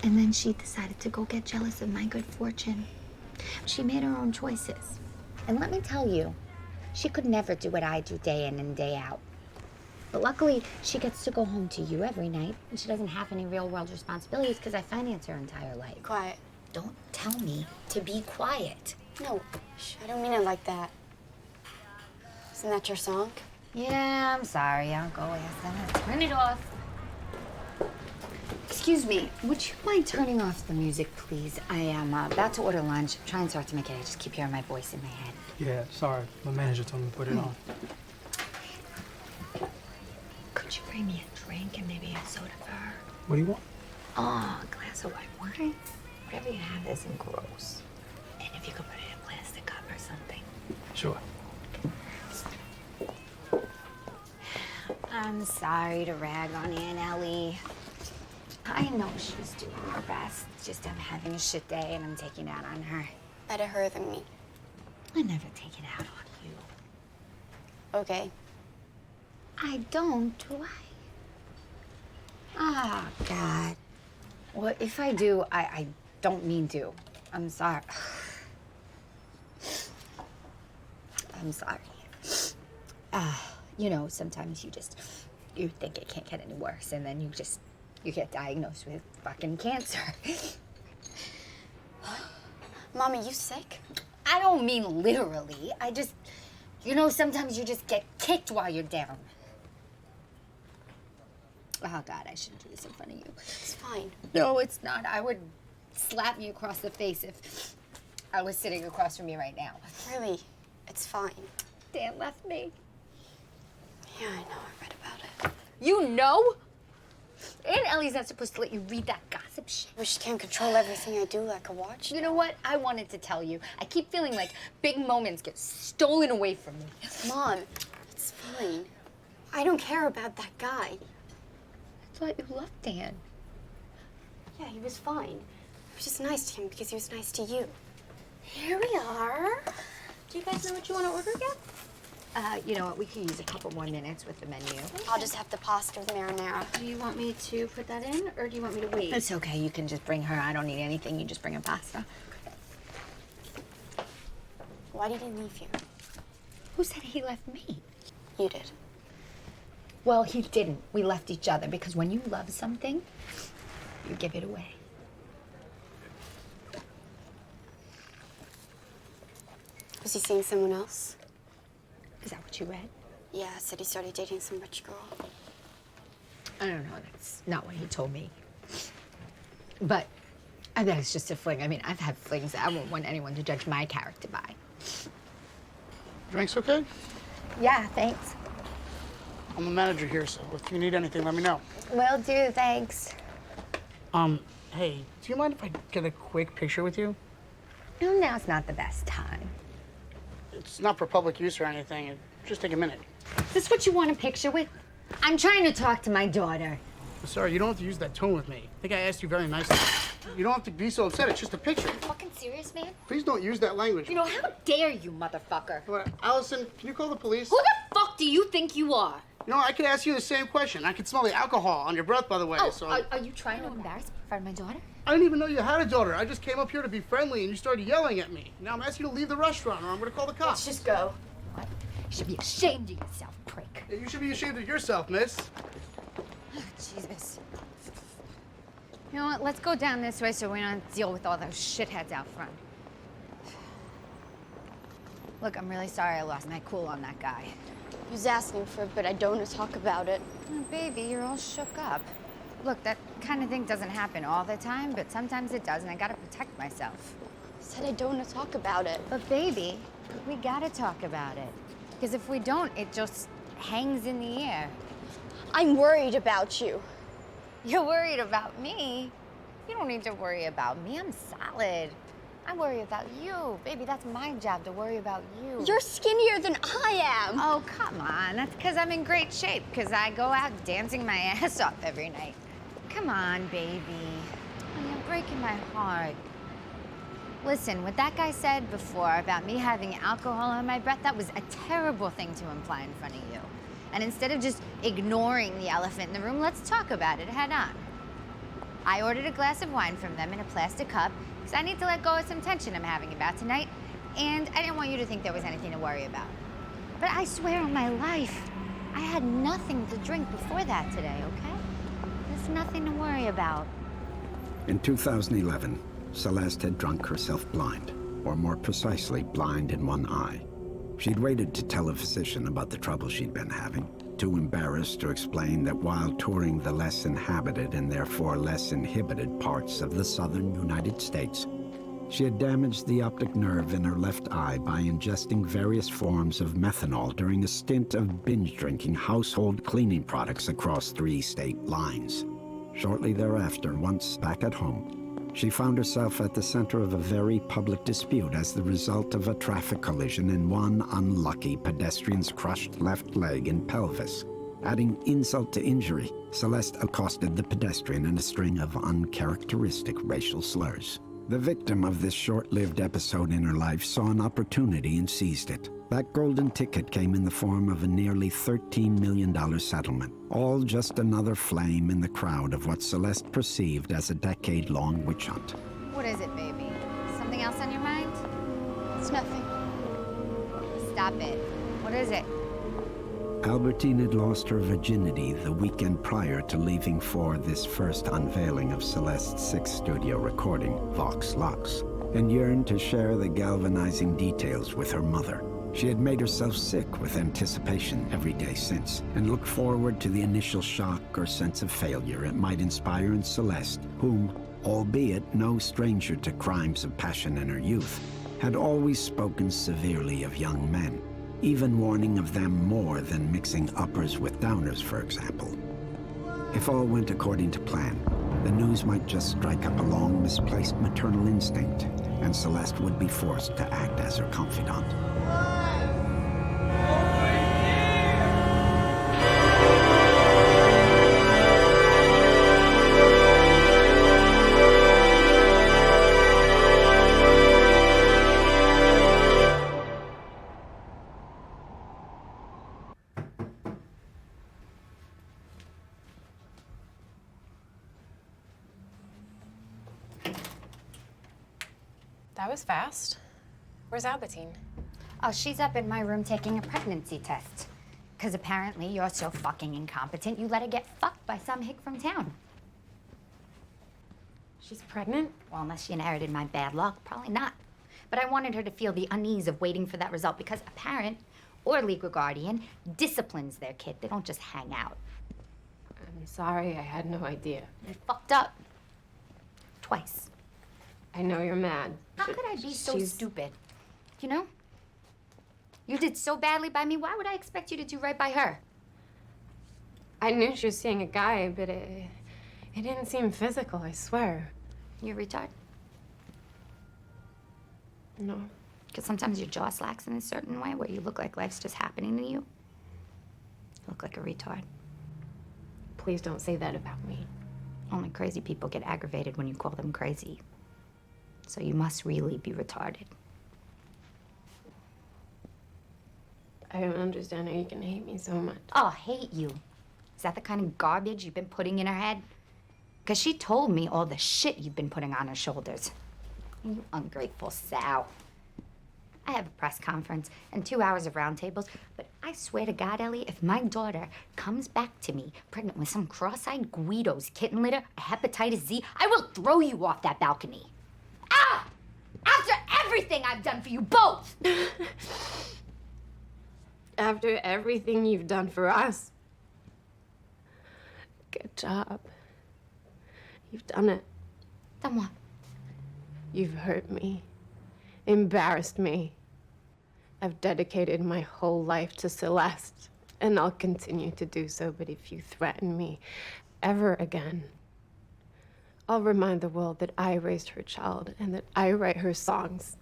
And then she decided to go get jealous of my good fortune. She made her own choices. And let me tell you, she could never do what I do day in and day out. But luckily, she gets to go home to you every night, and she doesn't have any real-world responsibilities because I finance her entire life. Quiet. Don't tell me to be quiet. No, I don't mean it like that. Isn't that your song? Yeah, I'm sorry. I'll go ask them to turn it off. Excuse me, would you mind turning off the music, please? I am about to order lunch. Try and start to make it. I just keep hearing my voice in my head. Yeah, sorry. My manager told me to put it on. Could you bring me a drink and maybe a soda for her? What do you want? Oh, a glass of white wine. Whatever you have isn't gross. And if you could put it in a plastic cup or something. Sure. I'm sorry to rag on Aunt Ellie. I know she's doing her best. Just I'm having a shit day and I'm taking it out on her. Better her than me. I never take it out on you. Okay. I don't, do I? Ah, God. Well, if I do, I don't mean to. I'm sorry. I'm sorry. You know, sometimes you think it can't get any worse, and then you get diagnosed with fucking cancer. Mom, are you sick? I don't mean literally. I just, you know, sometimes you just get kicked while you're down. Oh, God, I shouldn't do this in front of you. It's fine. No, it's not. I would slap me across the face if I was sitting across from you right now. Really, it's fine. Dan left me. Yeah, I know. I read about it. You know? And Ellie's not supposed to let you read that gossip shit. Well, she can't control everything I do like a watch. You know what? I wanted to tell you. I keep feeling like big moments get stolen away from me. Mom, it's fine. I don't care about that guy. I thought you loved Dan. Yeah, he was fine. I was just nice to him because he was nice to you. Here we are. Do you guys know what you want to order again? You know what? We could use a couple more minutes with the menu. I'll just have the pasta with marinara. Do you want me to put that in, or do you want me to wait? It's okay. You can just bring her. I don't need anything. You just bring her pasta. Why did he leave you? Who said he left me? You did. Well, he didn't. We left each other because when you love something, you give it away. Was he seeing someone else? Is that what you read? Yeah, said he started dating some rich girl. I don't know. That's not what he told me. But I bet it's just a fling. I mean, I've had flings that I won't want anyone to judge my character by. Drinks okay? Yeah, thanks. I'm the manager here, so if you need anything, let me know. Will do, thanks. Hey, do you mind if I get a quick picture with you? No, now's not the best time. It's not for public use or anything. It'll just take a minute. Is this what you want a picture with? I'm trying to talk to my daughter. Sorry, you don't have to use that tone with me. I think I asked you very nicely. You don't have to be so upset. It's just a picture. Are you fucking serious, man? Please don't use that language. You know, how dare you, motherfucker? Allison, can you call the police? Who the fuck do you think you are? You know, I could ask you the same question. I could smell the alcohol on your breath, by the way. Oh, so are you trying to embarrass me in front of my daughter? I didn't even know you had a daughter. I just came up here to be friendly, and you started yelling at me. Now I'm asking you to leave the restaurant, or I'm going to call the cops. Let's just go. What? You should be ashamed of yourself, prick. Yeah, you should be ashamed of yourself, miss. Jesus. You know what? Let's go down this way so we don't deal with all those shitheads out front. Look, I'm really sorry I lost my cool on that guy. He was asking for it, but I don't want to talk about it. Oh, baby, you're all shook up. Look, that kind of thing doesn't happen all the time, but sometimes it does, and I gotta protect myself. I said I don't want to talk about it. But baby, we gotta talk about it. Because if we don't, it just hangs in the air. I'm worried about you. You're worried about me? You don't need to worry about me. I'm solid. I worry about you. Baby, that's my job to worry about you. You're skinnier than I am. Oh, come on. That's because I'm in great shape, because I go out dancing my ass off every night. Come on, baby. Oh, you're breaking my heart. Listen, what that guy said before about me having alcohol on my breath, that was a terrible thing to imply in front of you. And instead of just ignoring the elephant in the room, let's talk about it head on. I ordered a glass of wine from them in a plastic cup because I need to let go of some tension I'm having about tonight, and I didn't want you to think there was anything to worry about. But I swear on my life, I had nothing to drink before that today, okay? There's nothing to worry about. In 2011, Celeste had drunk herself blind, or more precisely, blind in one eye. She'd waited to tell a physician about the trouble she'd been having, too embarrassed to explain that while touring the less inhabited and therefore less inhibited parts of the southern United States, she had damaged the optic nerve in her left eye by ingesting various forms of methanol during a stint of binge-drinking household cleaning products across 3 state lines. Shortly thereafter, once back at home, she found herself at the center of a very public dispute as the result of a traffic collision in one unlucky pedestrian's crushed left leg and pelvis. Adding insult to injury, Celeste accosted the pedestrian in a string of uncharacteristic racial slurs. The victim of this short-lived episode in her life saw an opportunity and seized it. That golden ticket came in the form of a nearly $13 million settlement, all just another flame in the crowd of what Celeste perceived as a decade-long witch hunt. What is it, baby? Something else on your mind? It's nothing. Stop it. What is it? Albertine had lost her virginity the weekend prior to leaving for this first unveiling of Celeste's 6th studio recording, Vox Lux. and yearned to share the galvanizing details with her mother. She had made herself sick with anticipation every day since, and looked forward to the initial shock or sense of failure it might inspire in Celeste, whom, albeit no stranger to crimes of passion in her youth, had always spoken severely of young men, even warning of them more than mixing uppers with downers, for example. If all went according to plan, the news might just strike up a long misplaced maternal instinct, and Celeste would be forced to act as her confidant. That was fast. Where's Albertine? Oh, she's up in my room taking a pregnancy test. Because apparently you're so fucking incompetent, you let her get fucked by some hick from town. She's pregnant? Well, unless she inherited my bad luck, probably not. But I wanted her to feel the unease of waiting for that result because a parent or legal guardian disciplines their kid. They don't just hang out. I'm sorry, I had no idea. You fucked up. Twice. I know you're mad. How could I be so stupid? You know? You did so badly by me, why would I expect you to do right by her? I knew she was seeing a guy, but it didn't seem physical, I swear. You're a retard? No. Because sometimes your jaw slacks in a certain way where you look like life's just happening to you. You look like a retard. Please don't say that about me. Only crazy people get aggravated when you call them crazy. So you must really be retarded. I don't understand how you can hate me so much. Oh, hate you. Is that the kind of garbage you've been putting in her head? Because she told me all the shit you've been putting on her shoulders. You ungrateful sow. I have a press conference and 2 hours of roundtables, but I swear to God, Ellie, if my daughter comes back to me pregnant with some cross-eyed Guido's kitten litter, a hepatitis Z, I will throw you off that balcony. Ah! After everything I've done for you both! After everything you've done for us. Good job. You've done it. Done what? You've hurt me, embarrassed me. I've dedicated my whole life to Celeste, and I'll continue to do so, but if you threaten me ever again, I'll remind the world that I raised her child and that I write her songs.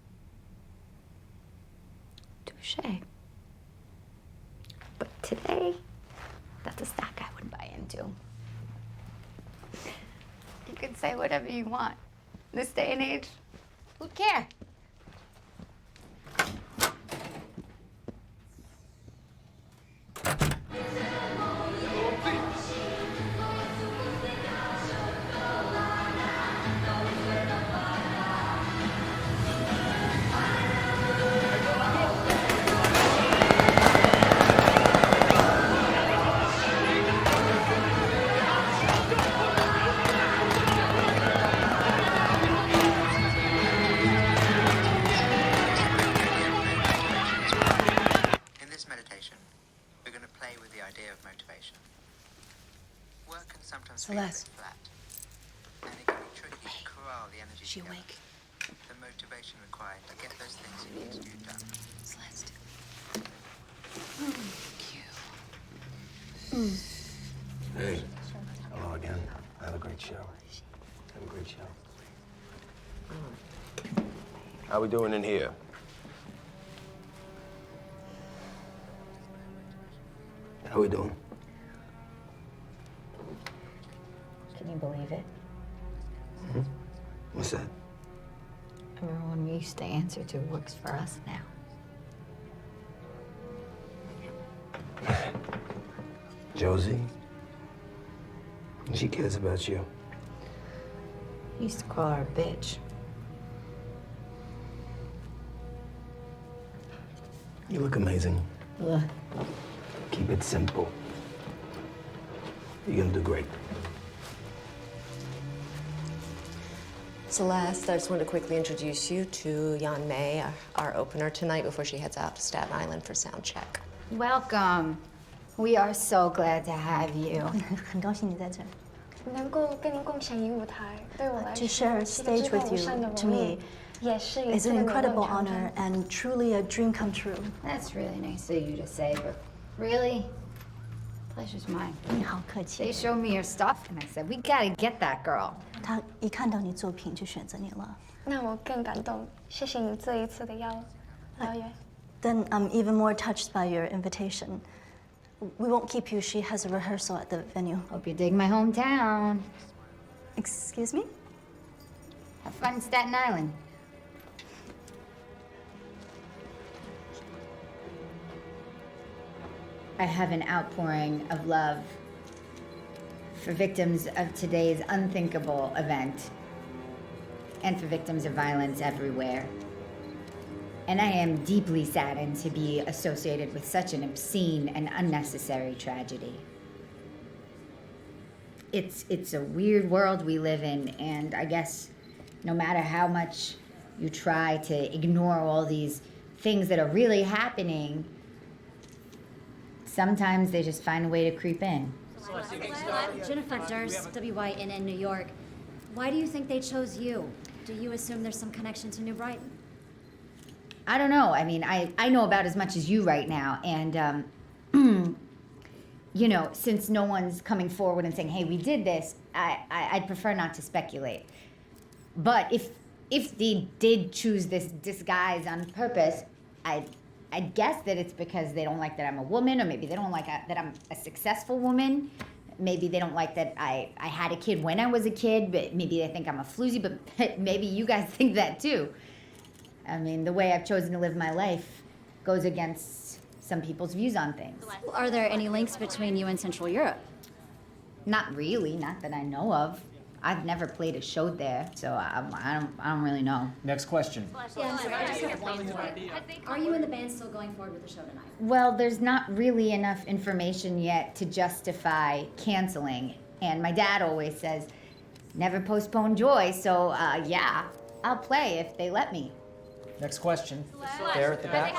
Touché. But today, that's a stock I wouldn't buy into. You can say whatever you want. In this day and age, who'd care? Celeste. And it can be tricky to corral the energy She together. awake? The motivation required to get those things you need to do done. Celeste. Hey. Hello again. Have a great show. Have a great show. How we doing in here? How we doing? Can you believe it? Hmm? What's that? Everyone we used to answer to works for us now. Josie? She cares about you. We used to call her a bitch. You look amazing. Ugh. Keep it simple. You're gonna do great. Celeste, I just wanted to quickly introduce you to Yan Mei, our opener tonight before she heads out to Staten Island for sound check. Welcome. We are so glad to have you. 很高兴你在这儿。能够跟您共享一舞台，对我来 To 说 share a 是一个 stage 至高 with 无 you, 上的 to 荣 me, 誉，也是一 is 次 an 能够 incredible 挑战 honor and truly a dream come true. That's really nice of you to say, but really, pleasure's mine. 你好客气。 They showed me your stuff, and I said, we gotta get that girl. 他一看到你作品就选择你了。那我更感动，谢谢你这一次的邀约。 Then I'm even more touched by your invitation. We won't keep you. She has a rehearsal at the venue. Hope you dig my hometown. Excuse me? Have fun in Staten Island. I have an outpouring of love for victims of today's unthinkable event and for victims of violence everywhere. And I am deeply saddened to be associated with such an obscene and unnecessary tragedy. It's a weird world we live in, and I guess no matter how much you try to ignore all these things that are really happening, sometimes they just find a way to creep in. Jennifer Durst, WYNN New York. Why do you think they chose you? Do you assume there's some connection to New Brighton? I don't know. I mean, I know about as much as you right now, and you know, since no one's coming forward and saying, "Hey, we did this," I'd prefer not to speculate. But if they did choose this disguise on purpose, I'd guess that it's because they don't like that I'm a woman, or maybe they don't like that I'm a successful woman. Maybe they don't like that I had a kid when I was a kid, but maybe they think I'm a floozy, but maybe you guys think that too. I mean, the way I've chosen to live my life goes against some people's views on things. Are there any links between you and Central Europe? Not really, not that I know of. I've never played a show there, so I don't really know. Next question. Yeah, I'm sorry, I just have one more. Are you and the band still going forward with the show tonight? Well, there's not really enough information yet to justify canceling. And my dad always says, never postpone joy, so yeah, I'll play if they let me. Next question. There at the back.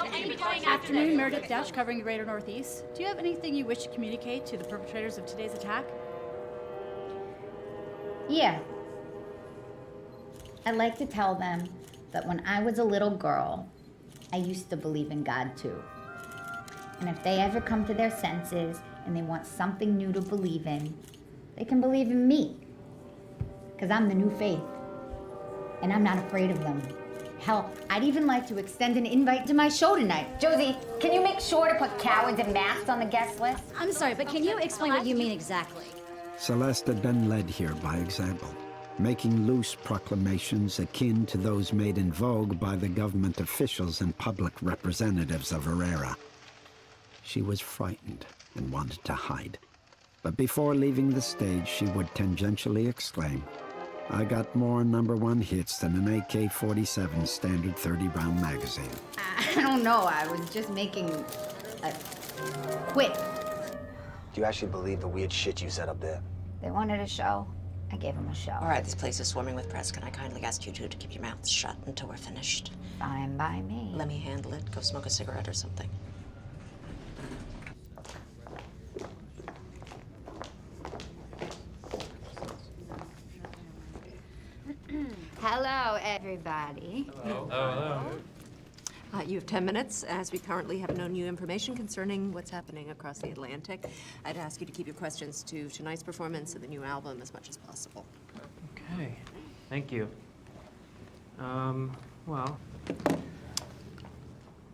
Afternoon, Meredith Dash, covering the Greater Northeast. Do you have anything you wish to communicate to the perpetrators of today's attack? Yeah. I'd like to tell them that when I was a little girl, I used to believe in God too. And if they ever come to their senses and they want something new to believe in, they can believe in me. Because I'm the new faith. And I'm not afraid of them. Hell, I'd even like to extend an invite to my show tonight. Josie, can you make sure to put cowards and masks on the guest list? I'm sorry, but can you explain what you mean exactly? Celeste had been led here by example, making loose proclamations akin to those made in vogue by the government officials and public representatives of her era. She was frightened and wanted to hide. But before leaving the stage, she would tangentially exclaim, "I got more #1 hits than an AK-47 standard 30-round magazine." I don't know, I was just making a quip. Do you actually believe the weird shit you said up there? They wanted a show. I gave them a show. All right, this place is swarming with press. Can I kindly ask you two to keep your mouths shut until we're finished? Fine by me. Let me handle it. Go smoke a cigarette or something. Hello, everybody. Hello. You have 10 minutes, as we currently have no new information concerning what's happening across the Atlantic. I'd ask you to keep your questions to tonight's performance of the new album as much as possible. Okay, thank you. Well,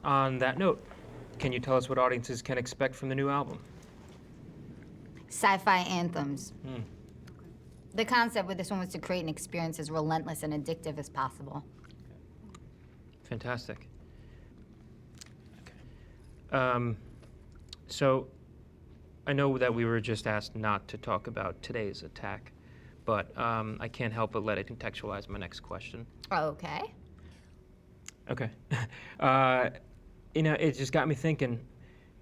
on that note, can you tell us what audiences can expect from the new album? Sci-fi anthems. The concept with this one was to create an experience as relentless and addictive as possible. Fantastic. So, I know that we were just asked not to talk about today's attack, but I can't help but let it contextualize my next question. Okay. Okay. You know, it just got me thinking,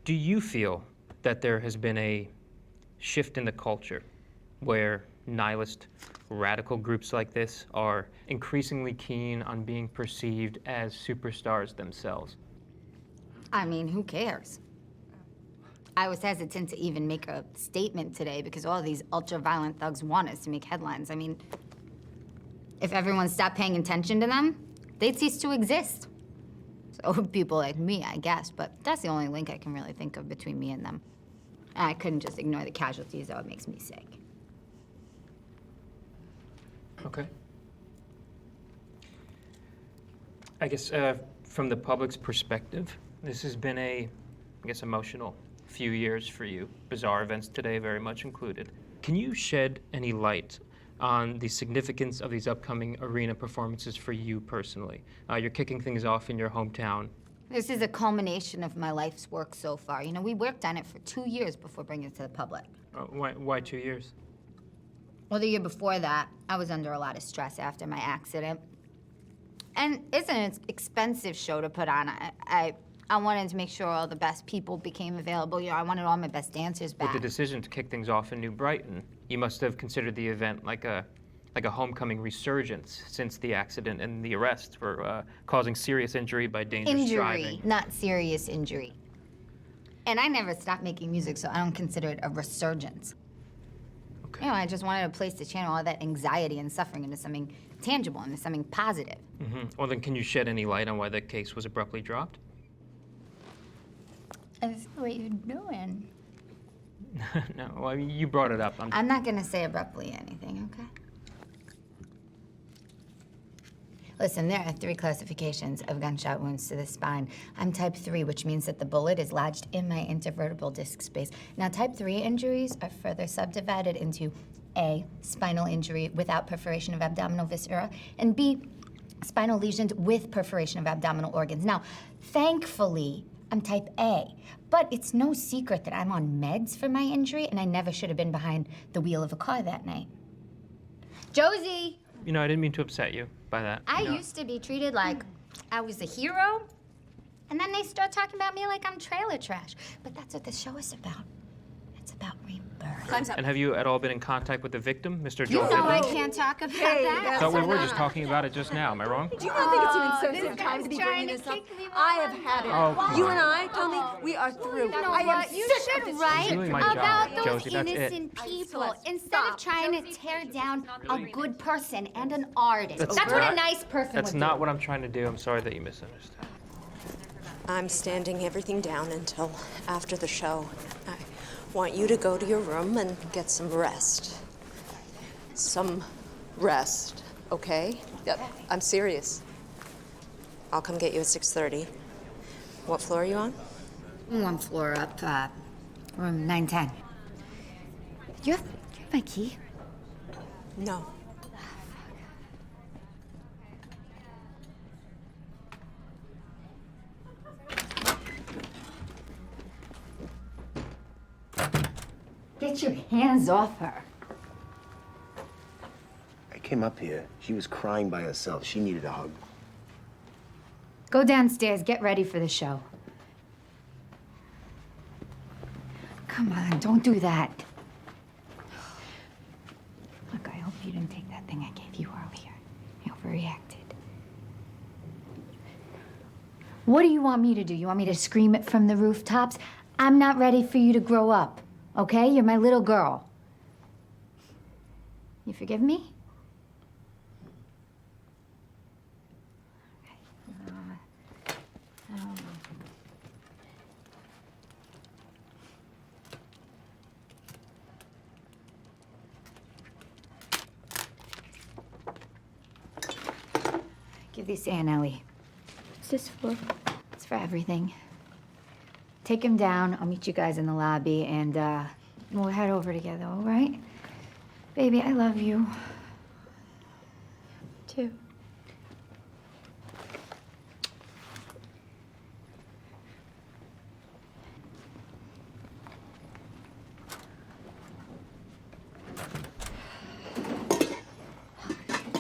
do you feel that there has been a shift in the culture where nihilist radical groups like this are increasingly keen on being perceived as superstars themselves. I mean, who cares? I was hesitant to even make a statement today because all these ultra-violent thugs want us to make headlines. I mean, if everyone stopped paying attention to them, they'd cease to exist. So people like me, I guess, but that's the only link I can really think of between me and them. And I couldn't just ignore the casualties, though it makes me sick. Okay. I guess from the public's perspective, this has been a, emotional few years for you. Bizarre events today very much included. Can you shed any light on the significance of these upcoming arena performances for you personally? You're kicking things off in your hometown. This is a culmination of my life's work so far. You know, we worked on it for 2 years before bringing it to the public. Why 2 years? Well, the year before that, I was under a lot of stress after my accident. And it's an expensive show to put on. I wanted to make sure all the best people became available. You know, I wanted all my best dancers back. With the decision to kick things off in New Brighton, you must have considered the event like a homecoming resurgence since the accident and the arrest for causing serious injury by dangerous driving. Injury, not serious injury. And I never stopped making music, so I don't consider it a resurgence. Okay. You know, I just wanted a place to channel all that anxiety and suffering into something tangible, into something positive. Mm-hmm. Well, then can you shed any light on why the case was abruptly dropped? I see what you're doing. No, well, I mean, you brought it up. I'm not gonna say abruptly anything, okay? Listen, there are 3 classifications of gunshot wounds to the spine. I'm type 3, which means that the bullet is lodged in my intervertebral disc space. Now, type 3 injuries are further subdivided into A, spinal injury without perforation of abdominal viscera, and B, spinal lesions with perforation of abdominal organs. Now, thankfully, I'm type A, but it's no secret that I'm on meds for my injury, and I never should have been behind the wheel of a car that night. Josie! You know, I didn't mean to upset you by that. I used to be treated like I was a hero, and then they start talking about me like I'm trailer trash. But that's what this show is about. It's about rebirth. And have you at all been in contact with the victim, Mr. You Joel know I Goodman? can't talk about that. Thought we were just talking about it just now. Am I wrong? Do you not think it's even sensitive time to be bringing this up? I have had it. Oh, come You on. and I, Tommy, we are through. You know I am what? You sick of should this write shit. Doing my job, about those Josie, that's it. innocent people instead of trying to tear down a good person and an artist. That's what a nice person That's would not do. what I'm trying to do. I'm sorry that you misunderstood. I'm standing everything down until after the show. I want you to go to your room and get some rest. Some rest, okay? Yep, I'm serious. I'll come get you at 6:30. What floor are you on? 1 floor up, room 910. Do you have my key? No. Get your hands off her. I came up here. She was crying by herself. She needed a hug. Go downstairs, get ready for the show. Come on, don't do that. Look, I hope you didn't take that thing I gave you earlier. I overreacted. What do you want me to do? You want me to scream it from the rooftops? I'm not ready for you to grow up, okay? You're my little girl. You forgive me? Give these to Aunt Ellie. What's this for? It's for everything. Take him down. I'll meet you guys in the lobby, and we'll head over together, all right? Baby, I love you. Too.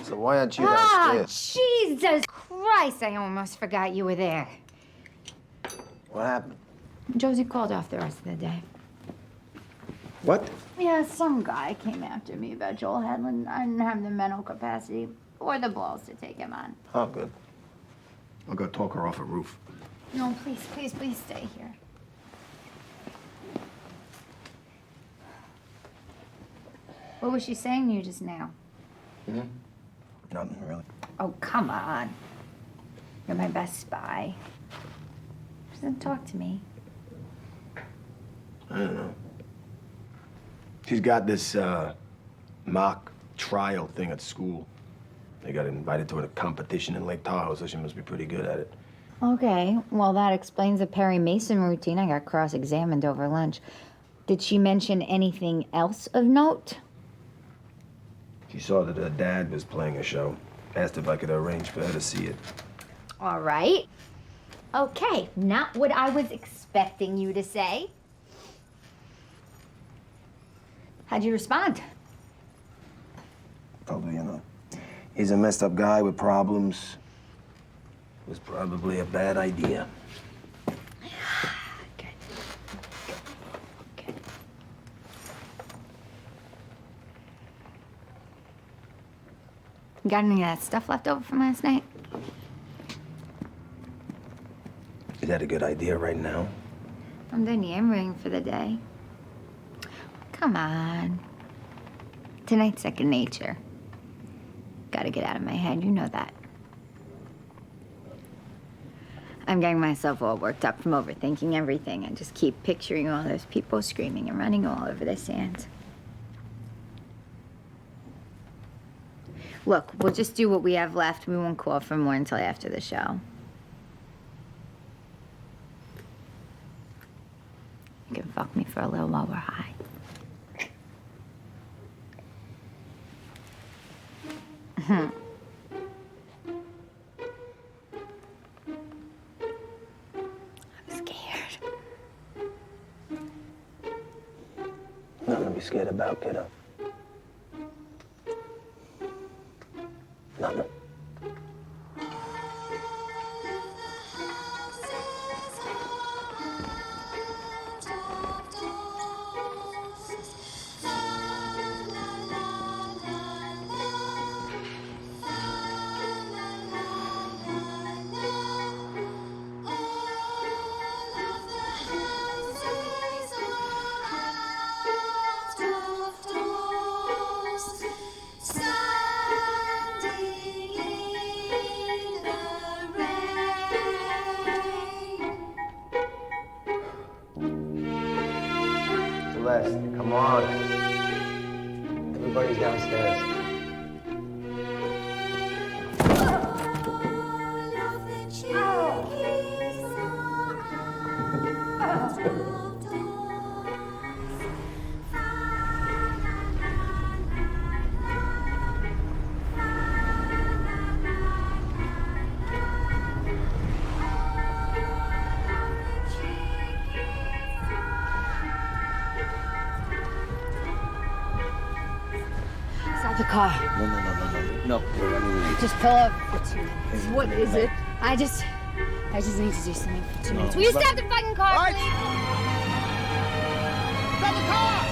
So why aren't you Ah, downstairs? Jesus Christ! I almost forgot you were there. What happened? Josie called off the rest of the day. What? Yeah, some guy came after me about Joel Hedlund. I didn't have the mental capacity or the balls to take him on. Oh, good. I'll go talk her off a roof. No, please, please, please stay here. What was she saying to you just now? Hmm? Nothing, really. Oh, come on. You're my best spy. She doesn't talk to me. I don't know. She's got this, mock trial thing at school. They got invited to a competition in Lake Tahoe, so she must be pretty good at it. Okay, well, that explains the Perry Mason routine. I got cross-examined over lunch. Did she mention anything else of note? She saw that her dad was playing a show. Asked if I could arrange for her to see it. All right. Okay, not what I was expecting you to say. How'd you respond? Told her, you know, he's a messed up guy with problems. It was probably a bad idea. You got any of that stuff left over from last night? Is that a good idea right now? I'm done yammering for the day. Come on. Tonight's second nature. Gotta get out of my head, you know that. I'm getting myself all worked up from overthinking everything. I just keep picturing all those people screaming and running all over the sand. Look, we'll just do what we have left. We won't call for more until after the show. You can fuck me for a little while we're high. I'm scared. Nothing to be scared about, kiddo. Nothing. Celeste, come on. Everybody's downstairs. Stop the car. No, wait, I mean, Just pull up for 2 minutes. What is it? I just need to do something for 2 minutes. No, Will you but- stop the fucking car, Right. please? Stop the car!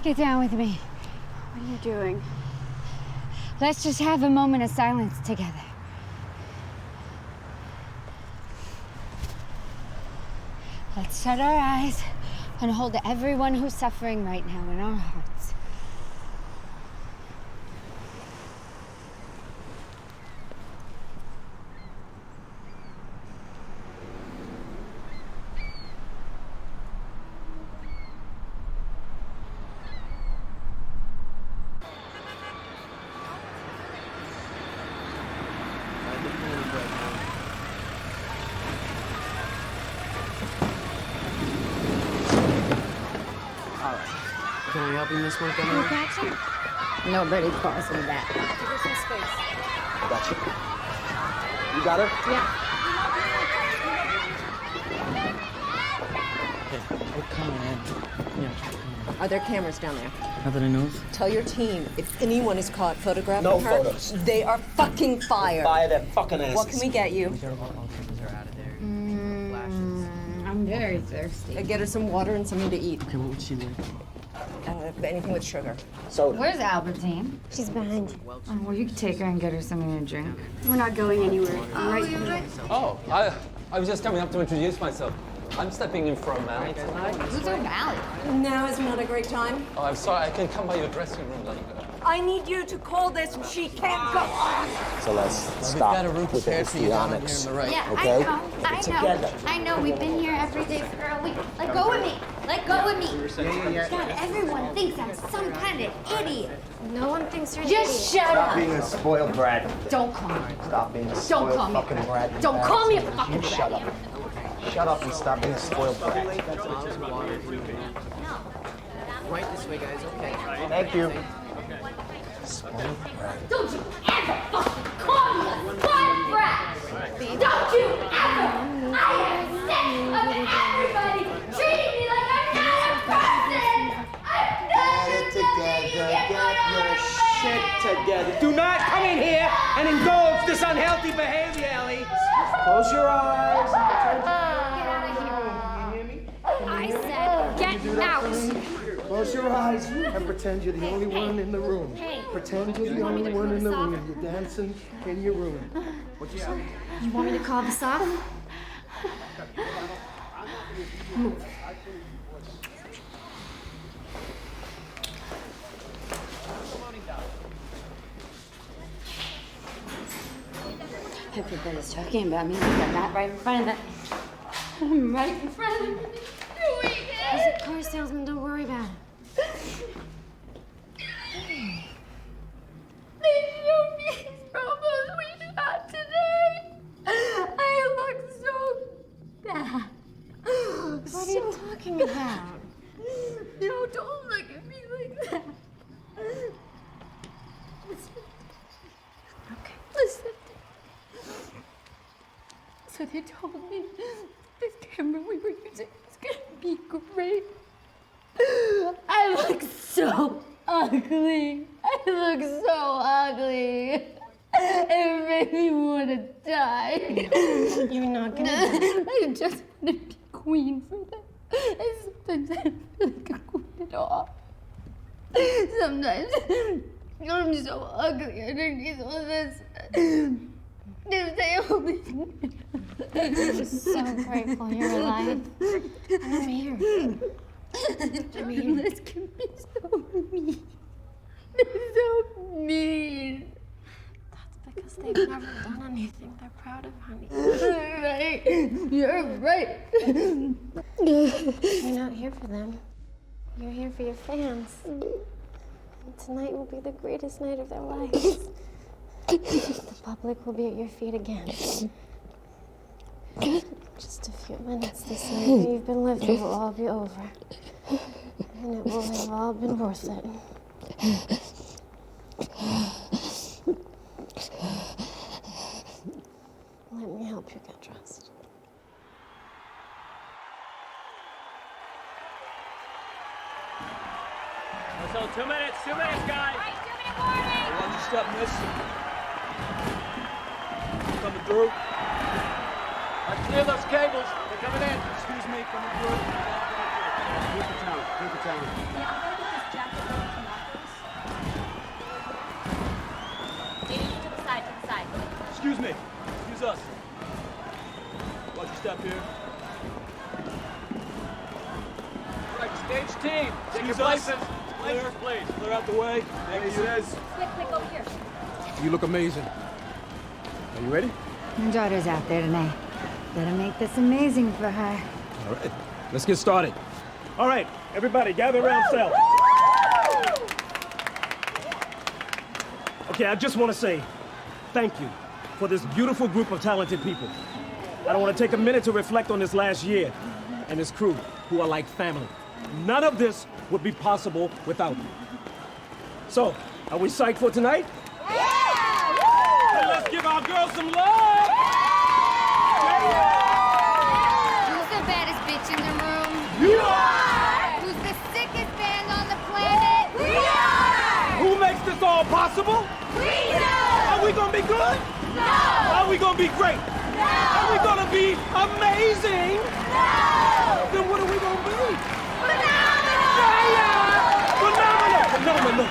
Get down with me. What are you doing? Let's just have a moment of silence together. Let's shut our eyes and hold everyone who's suffering right now in our hearts. Can I help you, Miss Montgomery? You catch him? Nobody calls him that. Give her some space. Gotcha. You got her? Yeah. We're coming in. Yeah. Are there cameras down there? Not that I know of. Tell your team, if anyone is caught photographing No her, photos. they are fucking fired. Fire their fucking asses. What can we get you? I'm very thirsty. Get her some water and something to eat. Okay, what would she like? Anything with sugar. Soda. Where's Albertine? She's behind you. Oh, well, you can take her and get her something to drink. We're not going anywhere. Right here. Oh, I was just coming up to introduce myself. I'm stepping in for O'Malley tonight. Who's O'Malley? Now is not a great time. Oh, I'm sorry. I can come by your dressing room later. I need you to call this. She can't go on. Celeste, We've stop got a room with the prepared for you down here histrionics. on the right. Yeah, Okay? I know. Together. I know. We've been here every day for a week. Let go of me. Let go of me. God, everyone thinks I'm some kind of idiot. No one thinks you're an Just idiot. shut Stop up. being a spoiled brat. Don't call me. Stop being a Don't spoiled call me. fucking brat. You Don't call me a bastard. fucking You shut brat. up. Shut up and stop being a spoiled brat. Right this way, guys. Okay. Thank you. Spoiled brat. Don't you ever fucking call me a spoiled brat. Don't you ever. I am sick of everybody treating me like I'm not a person. I'm not Get it together. Get your shit together. Do not come in here and indulge this unhealthy behavior, Ellie. Close your eyes. Get out of here. I said get out. Close your eyes and pretend you're the only one in the room. Hey. Pretend you're the only one in the room. You're dancing in your room. What you say? You want me to call this off? Move. Everybody's talking about me. I'm not right in front of that. I'm right in front of them. He's a car salesman. Don't worry about it. They showed me his promos we shot today. I look so bad. What are you talking about? No, don't look at me like that. Listen. Okay. Listen. So they told me this camera we were using was gonna be great. I look so ugly. I look so ugly. It made me want to die. You're not gonna die. I just want to be queen for them. And sometimes I don't feel like a queen at all. Sometimes I'm so ugly underneath all this. If they only I'm so grateful you're alive. And I'm here. Journalists can be so mean. They're so mean. That's because they've never done anything they're proud of, honey. Right. You're right. You're not here for them. You're here for your fans. And tonight will be the greatest night of their lives. The public will be at your feet again. Just a few minutes this night that you've been living will all be over. And it will have all been worth it. Let me help you get dressed. So 2 minutes, guys. All right, 2-minute warning. Watch your step, miss. Coming through. Let's clear those cables. They're coming in. Excuse me, coming through. Keep the town. Yeah, I'm gonna get this jacket going from Marcos. Ladies, to the side. Excuse me. Excuse us. Watch your step here. Right, stage team. Take your places. Clear, please. Clear out the way. Thank you. Quick, over here. You look amazing. Are you ready? Your daughter's out there tonight. Better make this amazing for her. All right. Let's get started. All right, everybody, gather around cell. Okay, I just want to say thank you for this beautiful group of talented people. I don't want to take a minute to reflect on this last year and this crew who are like family. none of this would be possible without you. So, are we psyched for tonight? Yeah! And let's give our girls some love! Who's the baddest bitch in the room? You are! Who's the sickest band on the planet? We are! Who makes this all possible? We do! Are we gonna be good? No! Are we gonna be great? No! Are we gonna be amazing? No! Then what are we gonna be? Phenomenal! Yeah! Phenomenal!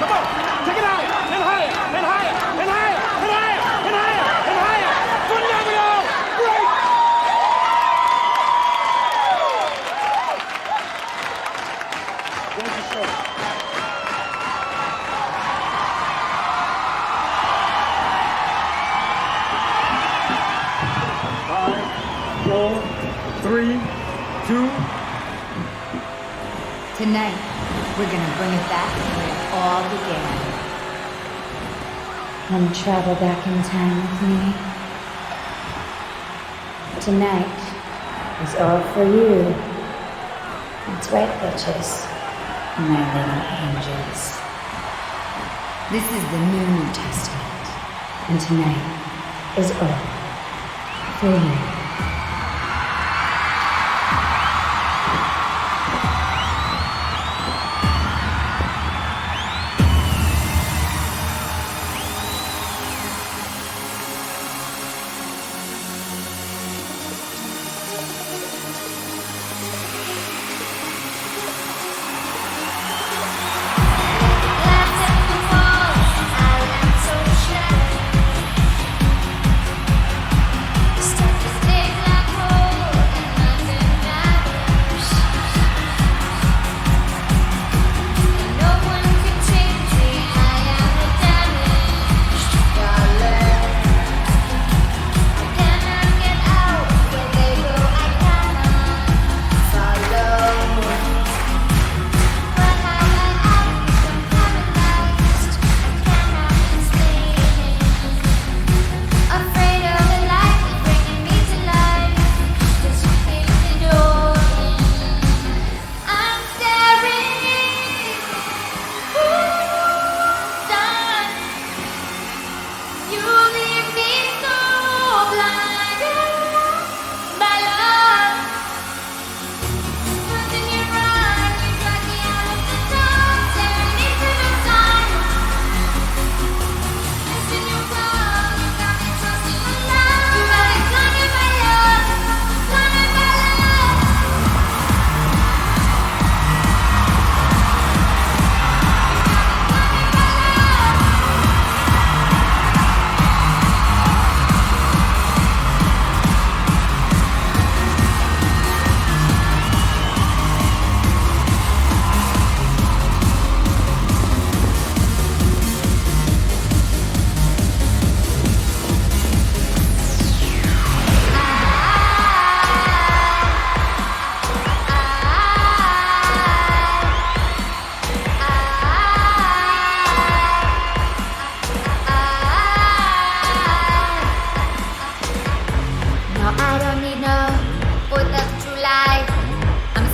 Come on! Take it out! And higher! And higher! And higher! And higher! And higher! And higher! Phenomenal! Great! Where's the show? Five, 4, 3, 2. Tonight, we're gonna bring it back to where it all began. Wanna travel back in time with me? Tonight is all for you. That's right, bitches. My little angels. This is the New Testament. And tonight is all for you.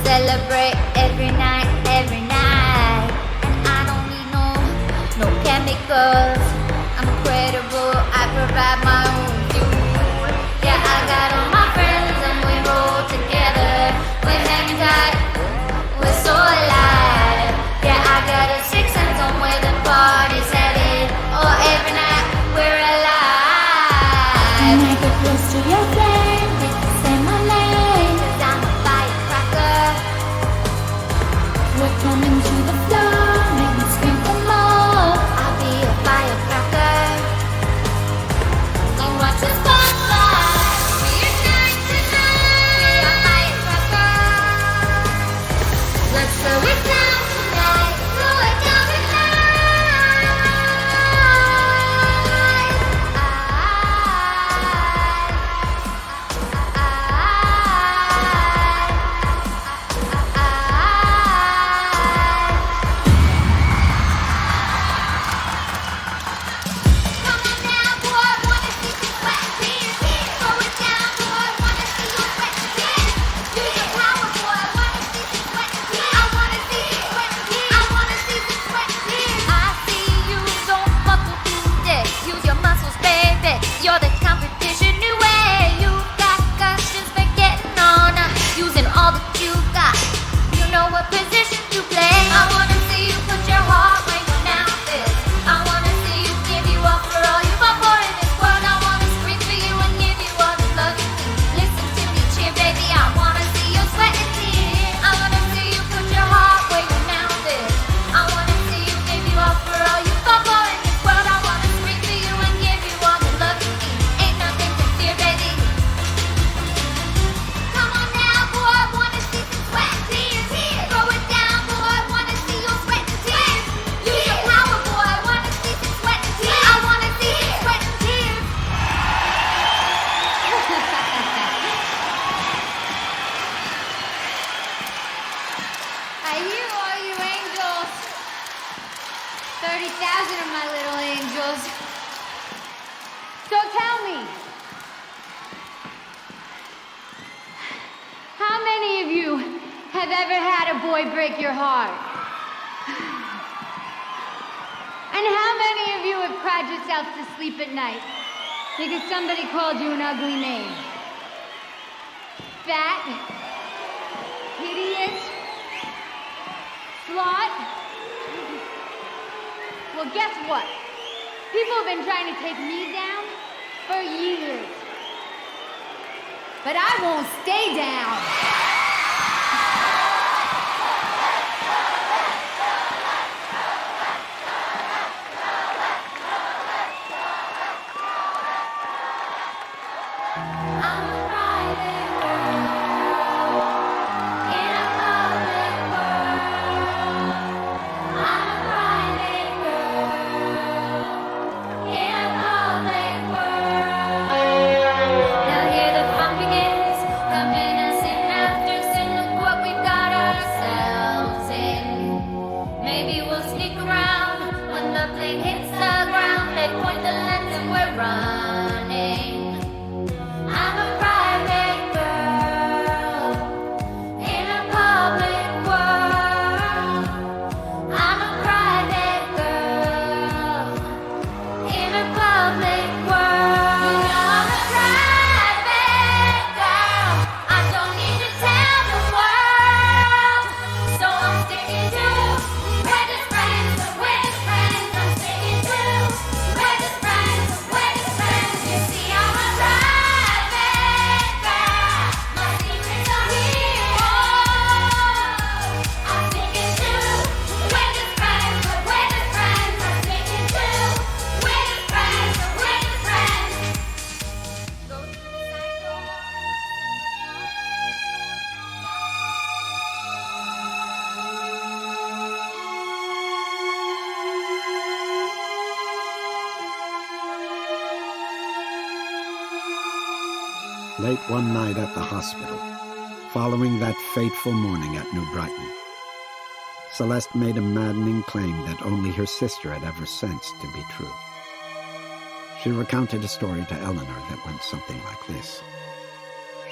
celebrate every night. And I don't need no chemicals. I'm credible, I provide my own fuel. Yeah, I got all my friends and we roll together. We're hanging tight, we're so alive. Yeah, I got a sixth sense on where the party's headed. Oh, every night we're alive. When I get close to your flame, say my name, 'cause I'm a firecracker. we're coming to the floor, make me scream for more. I'll be a firecracker. 30,000 of my little angels. So tell me, how many of you have ever had a boy break your heart? And how many of you have cried yourself to sleep at night because somebody called you an ugly name? Fat, hideous, slut. Well, guess what? People have been trying to take me down for years. But I won't stay down. Late one night at the hospital, following that fateful morning at New Brighton, Celeste made a maddening claim that only her sister had ever sensed to be true. She recounted a story to Eleanor that went something like this.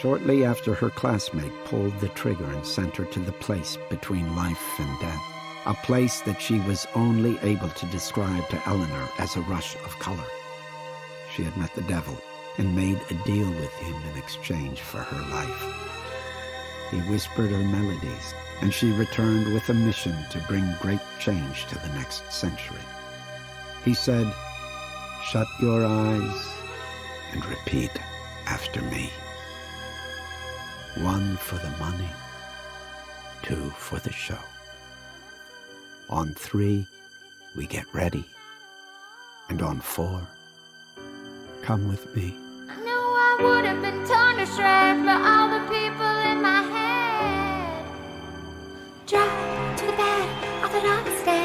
Shortly after her classmate pulled the trigger and sent her to the place between life and death, a place that she was only able to describe to Eleanor as a rush of color. She had met the devil and made a deal with him in exchange for her life. He whispered her melodies, and she returned with a mission to bring great change to the next century. He said, "Shut your eyes and repeat after me. 1 for the money, 2 for the show. On 3, we get ready. And on 4, come with me." I know I would have been torn to shreds for all the people in my head. Drop to the bed, I thought I was dead.